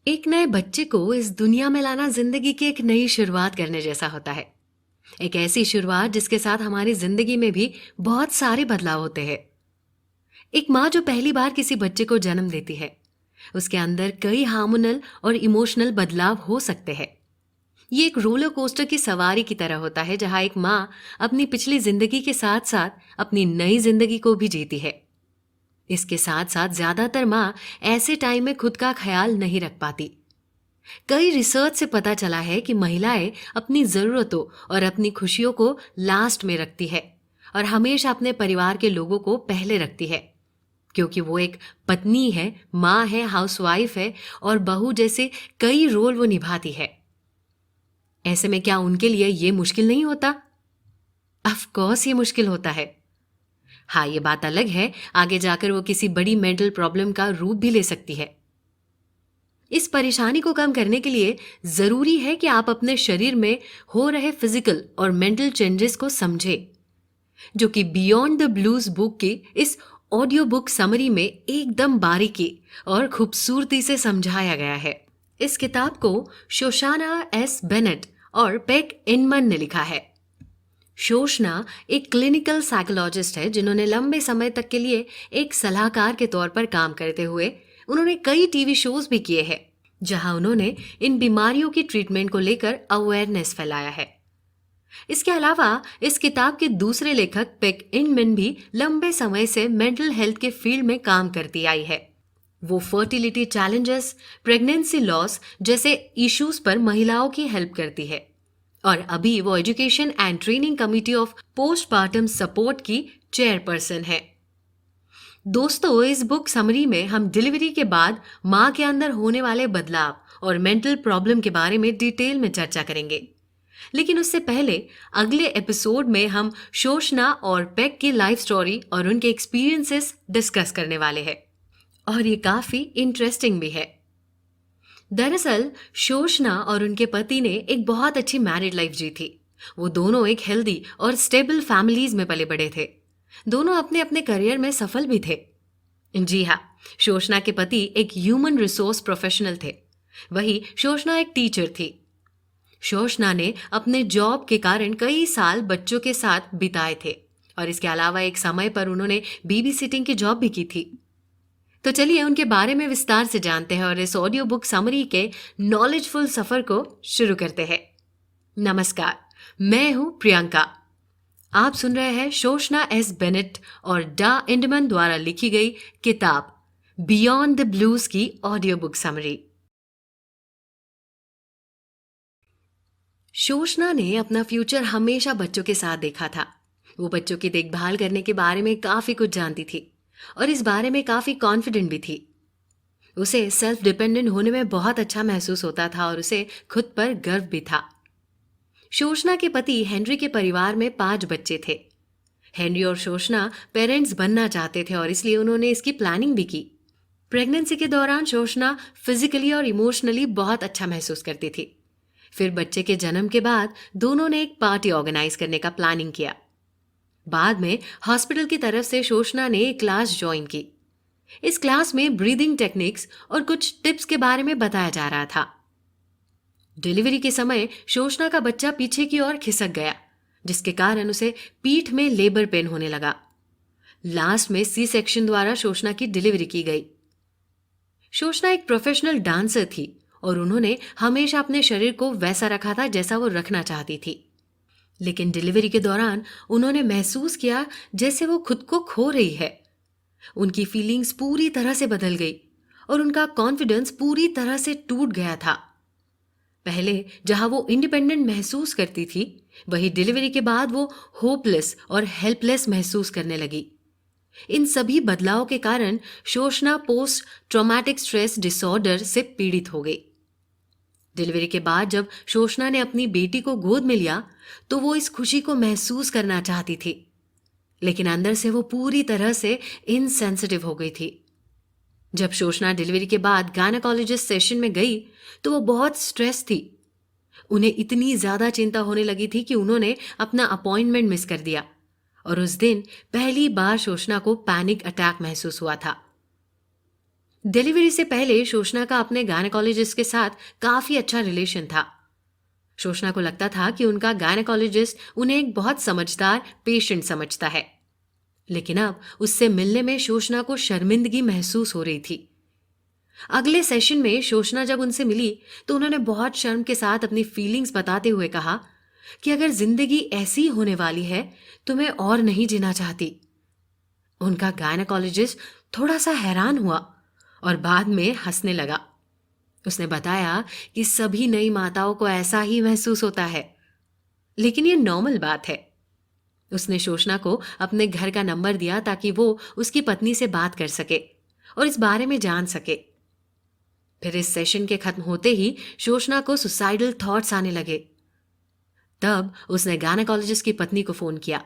एक नए बच्चे को इस दुनिया में लाना जिंदगी की एक नई शुरुआत करने जैसा होता है। एक ऐसी शुरुआत जिसके साथ हमारी जिंदगी में भी बहुत सारे बदलाव होते हैं। एक माँ जो पहली बार किसी बच्चे को जन्म देती है, उसके अंदर कई हार्मोनल और इमोशनल बदलाव हो सकते हैं। ये एक रोलर कोस्टर की सवारी की तरह होता है, जहाँ एक माँ अपनी पिछली जिंदगी के साथ साथ अपनी नई जिंदगी को भी जीती है। इसके साथ साथ ज्यादातर माँ ऐसे टाइम में खुद का ख्याल नहीं रख पाती। कई रिसर्च से पता चला है कि महिलाएं अपनी जरूरतों और अपनी खुशियों को लास्ट में रखती है और हमेशा अपने परिवार के लोगों को पहले रखती है, क्योंकि वो एक पत्नी है, माँ है, हाउसवाइफ है और बहू जैसे कई रोल वो निभाती है। ऐसे में क्या उनके लिए ये मुश्किल नहीं होता? ऑफ कोर्स ये मुश्किल होता है। हाँ, ये बात अलग है, आगे जाकर वो किसी बड़ी मेंटल प्रॉब्लम का रूप भी ले सकती है। इस परेशानी को कम करने के लिए जरूरी है कि आप अपने शरीर में हो रहे फिजिकल और मेंटल चेंजेस को समझें, जो कि बियॉन्ड द ब्लूज बुक की इस ऑडियो बुक समरी में एकदम बारीकी और खूबसूरती से समझाया गया है। इस किताब को शोशाना एस बेनेट और पेक इनमन ने लिखा है। शोशना एक क्लिनिकल साइकोलॉजिस्ट है जिन्होंने लंबे समय तक के लिए एक सलाहकार के तौर पर काम करते हुए उन्होंने कई टीवी शोज भी किए हैं, जहां उन्होंने इन बीमारियों की ट्रीटमेंट को लेकर अवेयरनेस फैलाया है। इसके अलावा इस किताब के दूसरे लेखक पेक इनमैन भी लंबे समय से मेंटल हेल्थ के फील्ड में काम करती आई है। वो फर्टिलिटी चैलेंजेस, प्रेगनेंसी लॉस जैसे इश्यूज पर महिलाओं की हेल्प करती है और अभी वो education and training committee of postpartum support की चेयरपर्सन है। दोस्तों, इस बुक समरी में हम डिलीवरी के बाद माँ के अंदर होने वाले बदलाव और मेंटल प्रॉब्लम के बारे में डिटेल में चर्चा करेंगे। लेकिन उससे पहले अगले एपिसोड में हम शोशना और पेक की लाइफ स्टोरी और उनके एक्सपीरियंसेस डिस्कस करने वाले हैं और ये काफी इंटरेस्टिंग भी है। दरअसल शोशना और उनके पति ने एक बहुत अच्छी मैरिड लाइफ जी थी। वो दोनों एक हेल्दी और स्टेबल फैमिलीज में पले बड़े थे। दोनों अपने अपने करियर में सफल भी थे। जी हाँ, शोशना के पति एक ह्यूमन रिसोर्स प्रोफेशनल थे, वही शोशना एक टीचर थी। शोशना ने अपने जॉब के कारण कई साल बच्चों के साथ बिताए थे और इसके अलावा एक समय पर उन्होंने बेबी सिटिंग की जॉब भी की थी। तो चलिए उनके बारे में विस्तार से जानते हैं और इस ऑडियो बुक समरी के नॉलेजफुल सफर को शुरू करते हैं। नमस्कार, मैं हूं प्रियंका। आप सुन रहे हैं शोशना एस बेनेट और डा इंडमन द्वारा लिखी गई किताब बियॉन्ड द ब्लूज की ऑडियो बुक समरी। शोशना ने अपना फ्यूचर हमेशा बच्चों के साथ देखा था। वो बच्चों की देखभाल करने के बारे में काफी कुछ जानती थी और इस बारे में काफी कॉन्फिडेंट भी थी। उसे सेल्फ डिपेंडेंट होने में बहुत अच्छा महसूस होता था और उसे खुद पर गर्व भी था। शोशना के पति हेनरी के परिवार में 5 बच्चे थे। हेनरी और शोशना पेरेंट्स बनना चाहते थे और इसलिए उन्होंने इसकी प्लानिंग भी की। प्रेगनेंसी के दौरान शोशना फिजिकली और इमोशनली बहुत अच्छा महसूस करती थी। फिर बच्चे के जन्म के बाद दोनों ने एक पार्टी ऑर्गेनाइज करने का प्लानिंग किया। बाद में हॉस्पिटल की तरफ से शोशना ने एक क्लास ज्वाइन की। इस क्लास में ब्रीदिंग टेक्निक्स और कुछ टिप्स के बारे में बताया जा रहा था। डिलीवरी के समय शोशना का बच्चा पीछे की ओर खिसक गया, जिसके कारण उसे पीठ में लेबर पेन होने लगा। लास्ट में सी सेक्शन द्वारा शोशना की डिलीवरी की गई। शोशना एक प्रोफेशनल डांसर थी और उन्होंने हमेशा अपने शरीर को वैसा रखा था जैसा वो रखना चाहती थी। लेकिन डिलीवरी के दौरान उन्होंने महसूस किया जैसे वो खुद को खो रही है। उनकी फीलिंग्स पूरी तरह से बदल गई और उनका कॉन्फिडेंस पूरी तरह से टूट गया था। पहले जहां वो इंडिपेंडेंट महसूस करती थी, वही डिलीवरी के बाद वो होपलेस और हेल्पलेस महसूस करने लगी। इन सभी बदलावों के कारण शोशना पोस्ट ट्रॉमेटिक स्ट्रेस डिसऑर्डर से पीड़ित हो गई। डिलीवरी के बाद जब शोशना ने अपनी बेटी को गोद में लिया तो वो इस खुशी को महसूस करना चाहती थी, लेकिन अंदर से वो पूरी तरह से इनसेंसिटिव हो गई थी। जब शोशना डिलीवरी के बाद गायनेकोलॉजिस्ट सेशन में गई तो वो बहुत स्ट्रेस थी। उन्हें इतनी ज्यादा चिंता होने लगी थी कि उन्होंने अपना अपॉइंटमेंट मिस कर दिया और उस दिन पहली बार शोशना को पैनिक अटैक महसूस हुआ था। डिलीवरी से पहले शोषणा का अपने गायनेकोलॉजिस्ट के साथ काफी अच्छा रिलेशन था। शोषणा को लगता था कि उनका गायनेकोलॉजिस्ट उन्हें एक बहुत समझदार पेशेंट समझता है, लेकिन अब उससे मिलने में शोषणा को शर्मिंदगी महसूस हो रही थी। अगले सेशन में शोषणा जब उनसे मिली तो उन्होंने बहुत शर्म के साथ अपनी फीलिंग्स बताते हुए कहा कि अगर जिंदगी ऐसी होने वाली है तो मैं और नहीं जीना चाहती। उनका गायनेकोलॉजिस्ट थोड़ा सा हैरान हुआ और बाद में हंसने लगा। उसने बताया कि सभी नई माताओं को ऐसा ही महसूस होता है, लेकिन ये नॉर्मल बात है। उसने शोषणा को अपने घर का नंबर दिया ताकि वो उसकी पत्नी से बात कर सके और इस बारे में जान सके। फिर इस सेशन के खत्म होते ही शोषणा को सुसाइडल थॉट्स आने लगे। तब उसने गायनेकोलॉजिस्ट की पत्नी को फोन किया।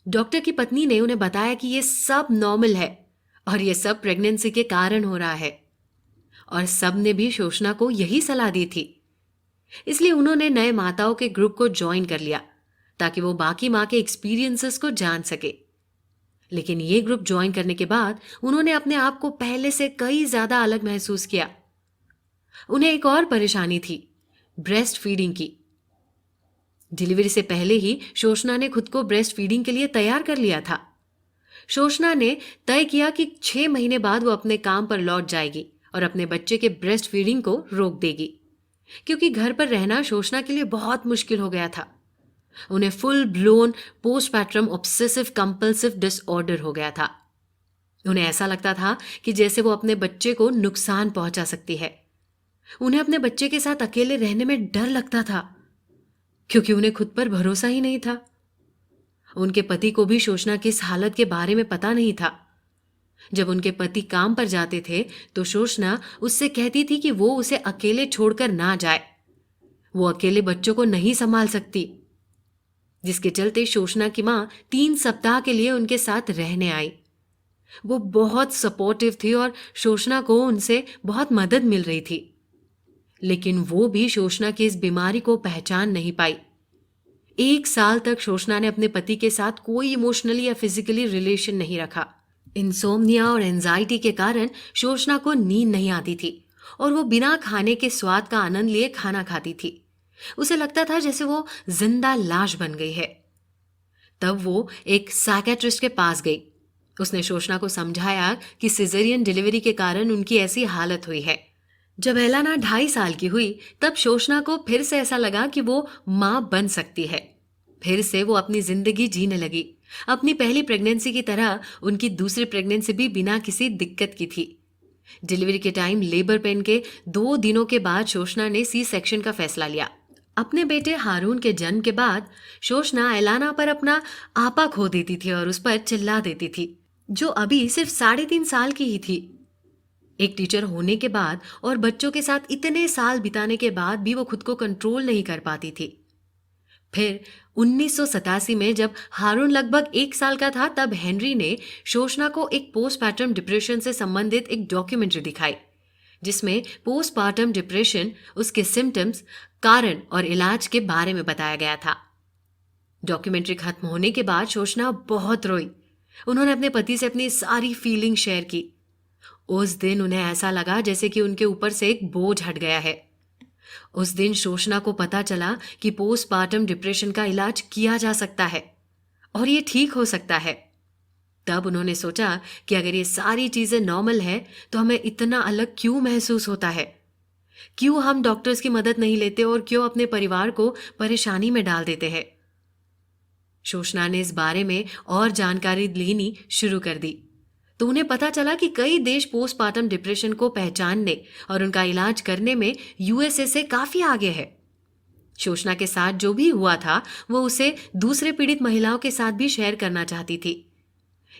डॉक्टर की पत्नी ने उन्हें बताया कि ये सब नॉर्मल है और ये सब प्रेगनेंसी के कारण हो रहा है, और सब ने भी शोषणा को यही सलाह दी थी। इसलिए उन्होंने नए माताओं के ग्रुप को ज्वाइन कर लिया ताकि वो बाकी माँ के एक्सपीरियंसेस को जान सके। लेकिन ये ग्रुप ज्वाइन करने के बाद उन्होंने अपने आप को पहले से कई ज्यादा अलग महसूस किया। उन्हें एक और परेशानी थी, ब्रेस्ट फीडिंग की। डिलीवरी से पहले ही शोषणा ने खुद को ब्रेस्ट फीडिंग के लिए तैयार कर लिया था। शोषणा ने तय किया कि 6 महीने बाद वो अपने काम पर लौट जाएगी और अपने बच्चे के ब्रेस्ट फीडिंग को रोक देगी, क्योंकि घर पर रहना शोषणा के लिए बहुत मुश्किल हो गया था। उन्हें full blown postpartum obsessive compulsive disorder हो गया था। उन्हें ऐसा लगता था कि जैसे वो अपने बच्चे को नुकसान पहुंचा सकती है। उन्हें अपने बच्चे के साथ अकेले रहने में डर लगता था, क्योंकि उन्हें खुद पर भरोसा ही नहीं था। उनके पति को भी शोषणा की इस हालत के बारे में पता नहीं था। जब उनके पति काम पर जाते थे तो शोषणा उससे कहती थी कि वो उसे अकेले छोड़कर ना जाए। वो अकेले बच्चों को नहीं संभाल सकती, जिसके चलते शोषणा की मां 3 सप्ताह के लिए उनके साथ रहने आई। वो बहुत सपोर्टिव थी और शोषणा को उनसे बहुत मदद मिल रही थी, लेकिन वो भी शोषणा की इस बीमारी को पहचान नहीं पाई। 1 साल तक शोषणा ने अपने पति के साथ कोई इमोशनली या फिजिकली रिलेशन नहीं रखा। इंसोम्निया और एंजाइटी के कारण शोषणा को नींद नहीं आती थी और वो बिना खाने के स्वाद का आनंद लिए खाना खाती थी। उसे लगता था जैसे वो जिंदा लाश बन गई है। तब वो एक साइकियाट्रिस्ट के पास गई। उसने शोषणा को समझाया कि सिजेरियन डिलीवरी के कारण उनकी ऐसी हालत हुई है। जब एलाना 2.5 साल की हुई तब शोषणा को फिर से ऐसा लगा कि वो मां बन सकती है। फिर से वो अपनी जिंदगी जीने लगी। अपनी पहली प्रेगनेंसी की तरह उनकी दूसरी प्रेगनेंसी भी बिना किसी दिक्कत की थी। डिलीवरी के टाइम लेबर पेन के 2 दिनों के बाद शोषणा ने सी सेक्शन का फैसला लिया। अपने बेटे हारून के जन्म के बाद शोषणा एलाना पर अपना आपा खो देती थी और उस पर चिल्ला देती थी, जो अभी सिर्फ 3.5 साल की ही थी। एक टीचर होने के बाद और बच्चों के साथ इतने साल बिताने के बाद भी वो खुद को कंट्रोल नहीं कर पाती थी। फिर 1987 में जब हारून लगभग 1 साल का था तब हेनरी ने शोषणा को एक पोस्टपार्टम डिप्रेशन से संबंधित एक डॉक्यूमेंट्री दिखाई, जिसमें पोस्टपार्टम डिप्रेशन, उसके सिम्टम्स, कारण और इलाज के बारे में बताया गया था। डॉक्यूमेंट्री खत्म होने के बाद शोषणा बहुत रोई। उन्होंने अपने पति से अपनी सारी फीलिंग शेयर की। उस दिन उन्हें ऐसा लगा जैसे कि उनके ऊपर से एक बोझ हट गया है। उस दिन शोषणा को पता चला कि पोस्टपार्टम डिप्रेशन का इलाज किया जा सकता है और ये ठीक हो सकता है। तब उन्होंने सोचा कि अगर ये सारी चीजें नॉर्मल है तो हमें इतना अलग क्यों महसूस होता है? क्यों हम डॉक्टर्स की मदद नहीं लेते और क्यों अपने परिवार को परेशानी में डाल देते हैं? शोषणा ने इस बारे में और जानकारी लेनी शुरू कर दी तो उन्हें पता चला कि कई देश पोस्टपार्टम डिप्रेशन को पहचानने और उनका इलाज करने में यूएसए से काफी आगे है। शोषणा के साथ जो भी हुआ था वो उसे दूसरे पीड़ित महिलाओं के साथ भी शेयर करना चाहती थी।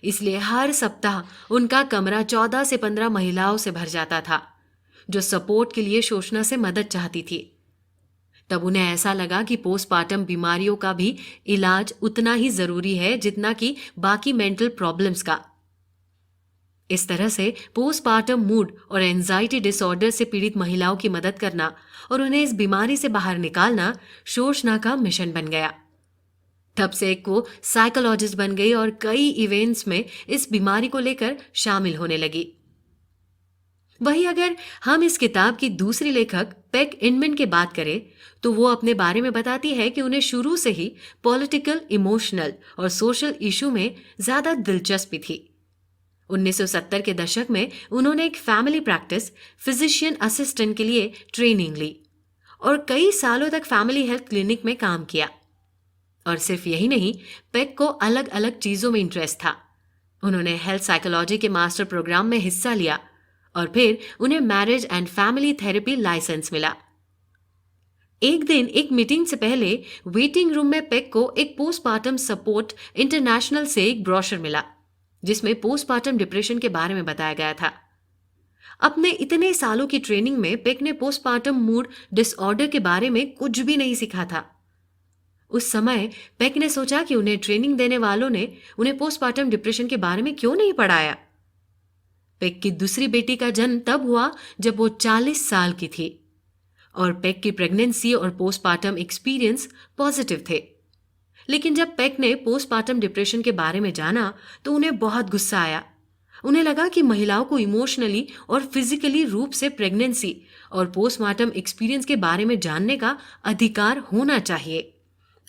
इसलिए हर सप्ताह उनका कमरा 14 से 15 महिलाओं से भर जाता था जो सपोर्ट के लिए शोषणा से मदद चाहती थी। तब उन्हें ऐसा लगा कि पोस्टपार्टम बीमारियों का भी इलाज उतना ही जरूरी है जितना कि बाकी मेंटल प्रॉब्लम्स का। इस तरह से पोस्टपार्टम मूड और एंजाइटी डिसऑर्डर से पीड़ित महिलाओं की मदद करना और उन्हें इस बीमारी से बाहर निकालना शोषणा का मिशन बन गया। तब से एक वो साइकोलॉजिस्ट बन गई और कई इवेंट्स में इस बीमारी को लेकर शामिल होने लगी। वहीं अगर हम इस किताब की दूसरी लेखक पेक इनमैन की बात करें, तो वो अपने बारे में बताती है कि उन्हें शुरू से ही पॉलिटिकल, इमोशनल और सोशल इशू में ज्यादा दिलचस्पी थी। 1970 के दशक में उन्होंने एक फैमिली प्रैक्टिस फिजिशियन असिस्टेंट के लिए ट्रेनिंग ली और कई सालों तक फैमिली हेल्थ क्लिनिक में काम किया। और सिर्फ यही नहीं, पेक को अलग अलग चीजों में इंटरेस्ट था। उन्होंने हेल्थ साइकोलॉजी के मास्टर प्रोग्राम में हिस्सा लिया और फिर उन्हें marriage and family therapy license मिला। एक दिन एक मीटिंग से पहले वेटिंग रूम में पेक को एक पोस्टमार्टम सपोर्ट इंटरनेशनल से एक ब्रोशर मिला, जिसमें पोस्टमार्टम डिप्रेशन के बारे में बताया गया था। अपने इतने सालों की ट्रेनिंग में पेक ने पोस्टमार्टम मूड डिसऑर्डर के बारे में कुछ भी नहीं सीखा था। उस समय पेक ने सोचा कि उन्हें ट्रेनिंग देने वालों ने उन्हें पोस्टमार्टम डिप्रेशन के बारे में क्यों नहीं पढ़ाया। पेक की दूसरी बेटी का जन्म तब हुआ जब वो 40 साल की थी और पेक की प्रेगनेंसी और पोस्टमार्टम एक्सपीरियंस पॉजिटिव थे। लेकिन जब पेक ने पोस्टमार्टम डिप्रेशन के बारे में जाना तो उन्हें बहुत गुस्सा आया। उन्हें लगा कि महिलाओं को इमोशनली और फिजिकली रूप से प्रेगनेंसी और पोस्टमार्टम एक्सपीरियंस के बारे में जानने का अधिकार होना चाहिए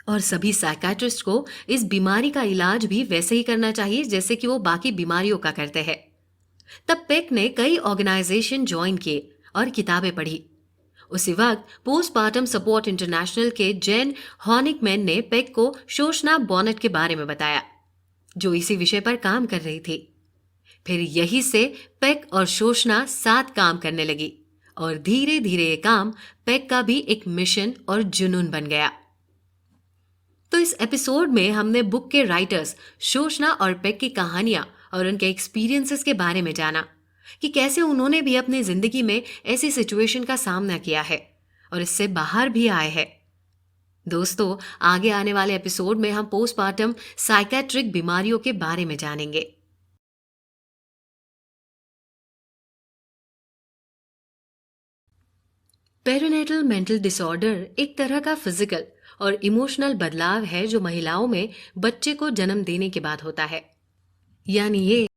और सभी साइकियाट्रिस्ट को इस बीमारी का इलाज भी वैसे ही करना चाहिए जैसे कि वो बाकी बीमारियों का करते हैं। तब पेक ने कई ऑर्गेनाइजेशन ज्वाइन किए और किताबें पढ़ी। उसी वक्त पोस्टमार्टम सपोर्ट इंटरनेशनल के जेन हॉनिकमैन ने पेक को शोशना बॉनेट के बारे में बताया, जो इसी विषय पर काम कर रही थी। फिर यही से पेक और शोशना साथ काम करने लगी और धीरे धीरे ये काम पेक का भी एक मिशन और जुनून बन गया। तो इस एपिसोड में हमने बुक के राइटर्स शोशना और पेक की कहानियां और उनके एक्सपीरियंसेस के बारे में जाना कि कैसे उन्होंने भी अपनी जिंदगी में ऐसी सिचुएशन का सामना किया है और इससे बाहर भी आए हैं। दोस्तों, आगे आने वाले एपिसोड में हम पोस्टमार्टम साइकियाट्रिक बीमारियों के बारे में जानेंगे। पेरिनेटल मेंटल डिसऑर्डर एक तरह का फिजिकल और इमोशनल बदलाव है जो महिलाओं में बच्चे को जन्म देने के बाद होता है। यानी ये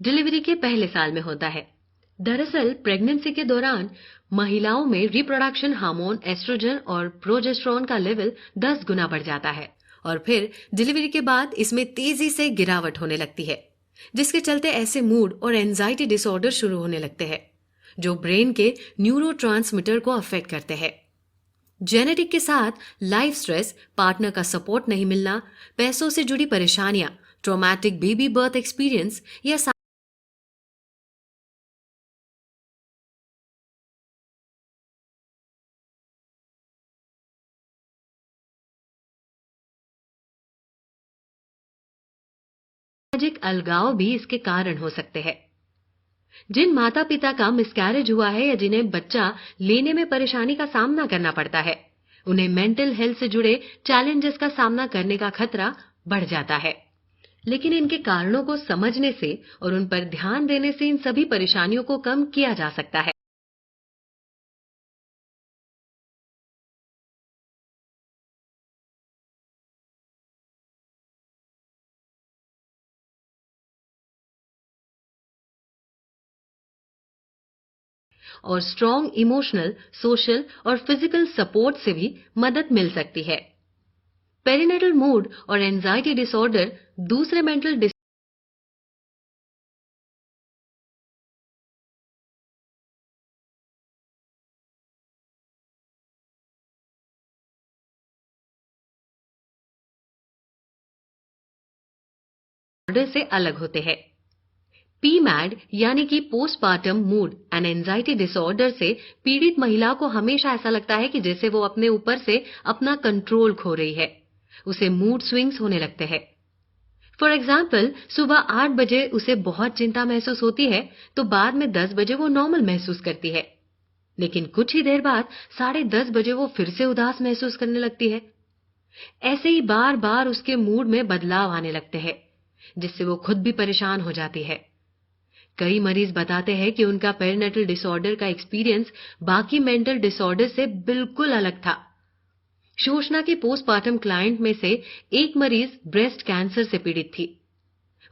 डिलीवरी के पहले साल में होता है। दरअसल प्रेगनेंसी के दौरान महिलाओं में रिप्रोडक्शन हार्मोन एस्ट्रोजन और प्रोजेस्टेरोन का लेवल 10 गुना बढ़ जाता है और फिर डिलीवरी के बाद इसमें तेजी से गिरावट होने लगती है, जिसके चलते ऐसे मूड और एंजाइटी डिसऑर्डर शुरू होने लगते हैं जो ब्रेन के न्यूरोट्रांसमीटर को अफेक्ट करते हैं। जेनेटिक के साथ लाइफ स्ट्रेस, पार्टनर का सपोर्ट नहीं मिलना, पैसों से जुड़ी परेशानियां, ट्रॉमेटिक बेबी बर्थ एक्सपीरियंस या सामाजिक अलगाव भी इसके कारण हो सकते हैं। जिन माता पिता का मिसकैरेज हुआ है या जिन्हें बच्चा लेने में परेशानी का सामना करना पड़ता है, उन्हें मेंटल हेल्थ से जुड़े चैलेंजेस का सामना करने का खतरा बढ़ जाता है। लेकिन इनके कारणों को समझने से और उन पर ध्यान देने से इन सभी परेशानियों को कम किया जा सकता है। और स्ट्रॉन्ग इमोशनल, सोशल और फिजिकल सपोर्ट से भी मदद मिल सकती है। पेरिनेटल मूड और एंजाइटी डिसऑर्डर दूसरे मेंटल डिसऑर्डर से अलग होते हैं। पीमैड यानी कि postmortem mood and anxiety disorder से पीड़ित महिला को हमेशा ऐसा लगता है कि जैसे वो अपने ऊपर से अपना कंट्रोल खो रही है। उसे मूड स्विंग्स होने लगते हैं। फॉर एग्जाम्पल, सुबह 8 बजे उसे बहुत चिंता महसूस होती है तो बाद में 10 बजे वो नॉर्मल महसूस करती है। लेकिन कुछ ही देर बाद 10:30 बजे वो फिर से उदास महसूस करने लगती है। ऐसे ही बार बार उसके मूड में बदलाव आने लगते हैं, जिससे वो खुद भी परेशान हो जाती है। कई मरीज बताते हैं कि उनका पेरिनेटल डिसऑर्डर का एक्सपीरियंस बाकी मेंटल डिसऑर्डर से बिल्कुल अलग था। शोषणा की पोस्टमार्टम क्लाइंट में से एक मरीज ब्रेस्ट कैंसर से पीड़ित थी।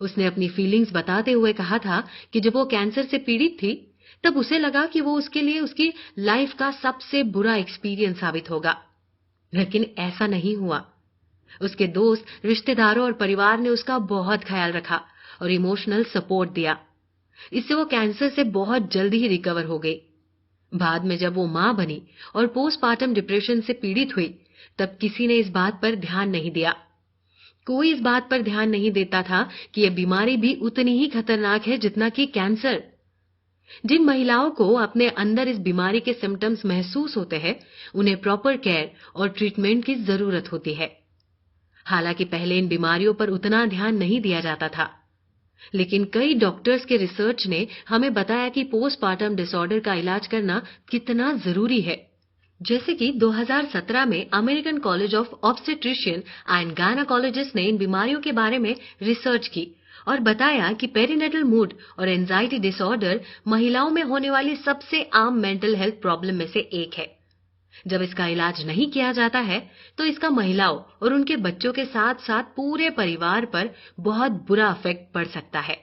उसने अपनी फीलिंग्स बताते हुए कहा था कि जब वो कैंसर से पीड़ित थी तब उसे लगा कि वो उसके लिए उसकी लाइफ का सबसे बुरा एक्सपीरियंस साबित होगा, लेकिन ऐसा नहीं हुआ। उसके दोस्त, रिश्तेदारों और परिवार ने उसका बहुत ख्याल रखा और इमोशनल सपोर्ट दिया। इससे वो कैंसर से बहुत जल्दी ही रिकवर हो गई। बाद में जब वो मां बनी और पोस्टमार्टम डिप्रेशन से पीड़ित हुई, तब किसी ने इस बात पर ध्यान नहीं दिया। कोई इस बात पर ध्यान नहीं देता था कि यह बीमारी भी उतनी ही खतरनाक है जितना कि कैंसर। जिन महिलाओं को अपने अंदर इस बीमारी के सिम्टम्स महसूस होते हैं, उन्हें प्रॉपर केयर और ट्रीटमेंट की जरूरत होती है। हालांकि पहले इन बीमारियों पर उतना ध्यान नहीं दिया जाता था, लेकिन कई डॉक्टर्स के रिसर्च ने हमें बताया कि पोस्टमार्टम डिसऑर्डर का इलाज करना कितना जरूरी है। जैसे कि 2017 में American college of obstetrician and gynaecologist ने इन बीमारियों के बारे में रिसर्च की और बताया कि पेरिनेटल मूड और एंजाइटी डिसऑर्डर महिलाओं में होने वाली सबसे आम मेंटल हेल्थ प्रॉब्लम में से एक है। जब इसका इलाज नहीं किया जाता है तो इसका महिलाओं और उनके बच्चों के साथ साथ पूरे परिवार पर बहुत बुरा इफेक्ट पड़ सकता है।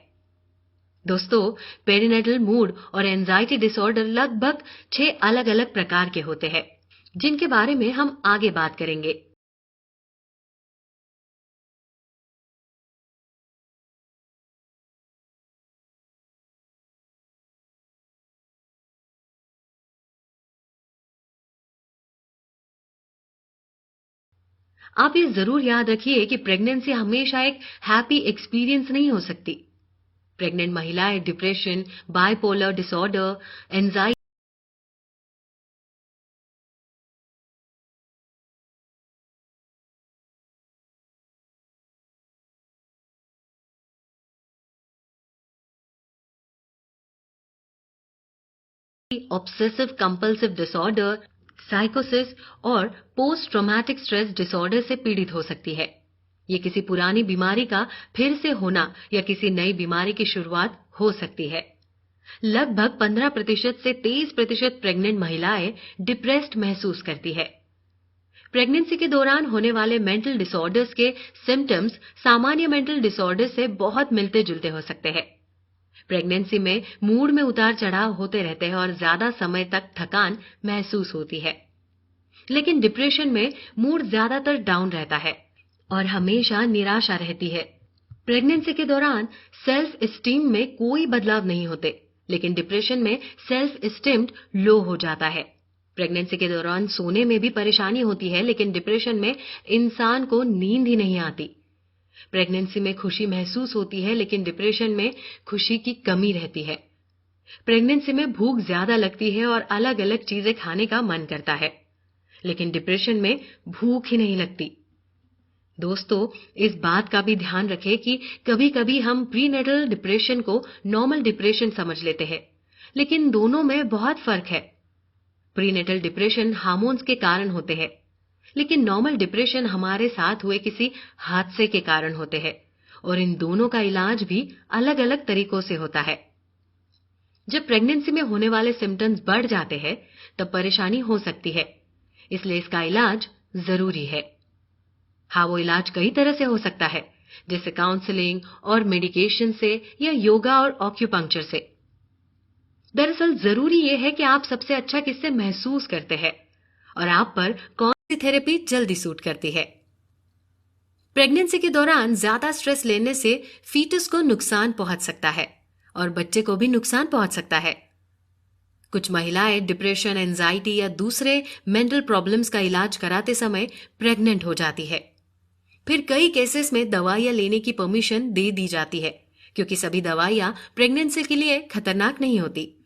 दोस्तों, पेरिनेटल मूड और एंजाइटी डिसऑर्डर लगभग 6 अलग-अलग प्रकार के होते हैं, जिनके बारे में हम आगे बात करेंगे। आप ये जरूर याद रखिए कि प्रेगनेंसी हमेशा एक हैप्पी एक्सपीरियंस नहीं हो सकती। प्रेग्नेंट महिलाएं depression, bipolar disorder, anxiety obsessive compulsive disorder, साइकोसिस और पोस्ट ट्रॉमेटिक स्ट्रेस डिसऑर्डर से पीड़ित हो सकती है। ये किसी पुरानी बीमारी का फिर से होना या किसी नई बीमारी की शुरुआत हो सकती है। लगभग 15% से 23% प्रेग्नेंट महिलाएं डिप्रेस्ड महसूस करती है। प्रेगनेंसी के दौरान होने वाले मेंटल डिसऑर्डर्स के सिम्टम्स सामान्य मेंटल डिसऑर्डर से बहुत मिलते जुलते हो सकते हैं। प्रेगनेंसी में मूड में उतार चढ़ाव होते रहते हैं और ज्यादा समय तक थकान महसूस होती है। लेकिन डिप्रेशन में मूड ज्यादातर डाउन रहता है और हमेशा निराशा रहती है। प्रेगनेंसी के दौरान सेल्फ एस्टीम में कोई बदलाव नहीं होते, लेकिन डिप्रेशन में सेल्फ एस्टीम लो हो जाता है। प्रेगनेंसी के दौरान सोने में भी परेशानी होती है, लेकिन डिप्रेशन में इंसान को नींद ही नहीं आती। प्रेगनेंसी में खुशी महसूस होती है, लेकिन डिप्रेशन में खुशी की कमी रहती है। प्रेगनेंसी में भूख ज्यादा लगती है और अलग अलग चीजें खाने का मन करता है, लेकिन डिप्रेशन में भूख ही नहीं लगती। दोस्तों, इस बात का भी ध्यान रखें कि कभी-कभी हम प्रीनेटल डिप्रेशन को नॉर्मल डिप्रेशन समझ लेते हैं, लेकिन दोनों में बहुत फर्क है। प्रीनेटल डिप्रेशन हार्मोन्स के कारण होते हैं, लेकिन नॉर्मल डिप्रेशन हमारे साथ हुए किसी हादसे के कारण होते हैं और इन दोनों का इलाज भी अलग-अलग तरीकों से होता है। जब प्रेगनेंसी में होने वाले सिम्टम्स बढ़ जाते हैं, तब परेशानी हो सकती है, इसलिए इसका इलाज जरूरी है। हाँ, वो इलाज कई तरह से हो सकता है, जैसे काउंसलिंग और मेडिकेशन से या योगा और ऑक्यूपंक्चर से। दरअसल जरूरी ये है कि आप सबसे अच्छा किससे महसूस करते हैं और आप पर कौन सी थेरेपी जल्दी सूट करती है। प्रेगनेंसी के दौरान ज्यादा स्ट्रेस लेने से फीटस को नुकसान पहुंच सकता है और बच्चे को भी नुकसान पहुंच सकता है। कुछ महिलाएं डिप्रेशन, एंजाइटी या दूसरे मेंटल प्रॉब्लम्स का इलाज कराते समय प्रेग्नेंट हो जाती है। फिर कई केसेस में दवाइयां लेने की परमिशन दे दी जाती है, क्योंकि सभी दवाइयां प्रेगनेंसी के लिए खतरनाक नहीं होती।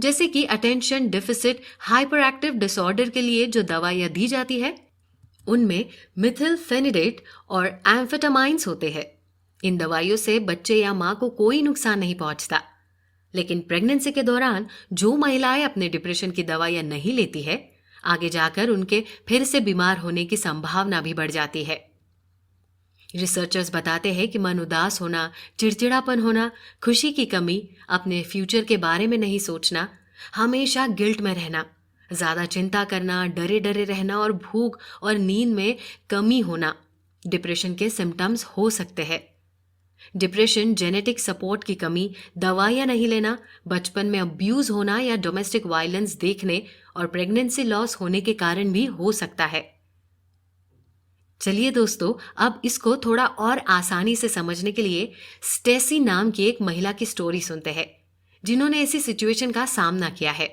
जैसे कि attention deficit hyper active disorder के लिए जो दवाइयां दी जाती है, उनमें मिथिलफेनिडेट और एम्फेटामाइंस होते हैं। इन दवाइयों से बच्चे या मां को कोई नुकसान नहीं पहुंचता, लेकिन प्रेगनेंसी के दौरान जो महिलाएं अपने डिप्रेशन की दवाइयां नहीं लेती है, आगे जाकर उनके फिर से बीमार होने की संभावना भी बढ़ जाती है। रिसर्चर्स बताते हैं कि मन उदास होना, चिड़चिड़ापन होना, खुशी की कमी, अपने फ्यूचर के बारे में नहीं सोचना, हमेशा गिल्ट में रहना, ज़्यादा चिंता करना, डरे डरे रहना और भूख और नींद में कमी होना डिप्रेशन के सिम्टम्स हो सकते हैं। डिप्रेशन, जेनेटिक सपोर्ट की कमी, दवाइयाँ नहीं लेना, बचपन में अब्यूज़ होना या डोमेस्टिक वायलेंस देखने और प्रेगनेंसी लॉस होने के कारण भी हो सकता है। चलिए दोस्तों, अब इसको थोड़ा और आसानी से समझने के लिए स्टेसी नाम की एक महिला की स्टोरी सुनते हैं जिन्होंने ऐसी सिचुएशन का सामना किया है।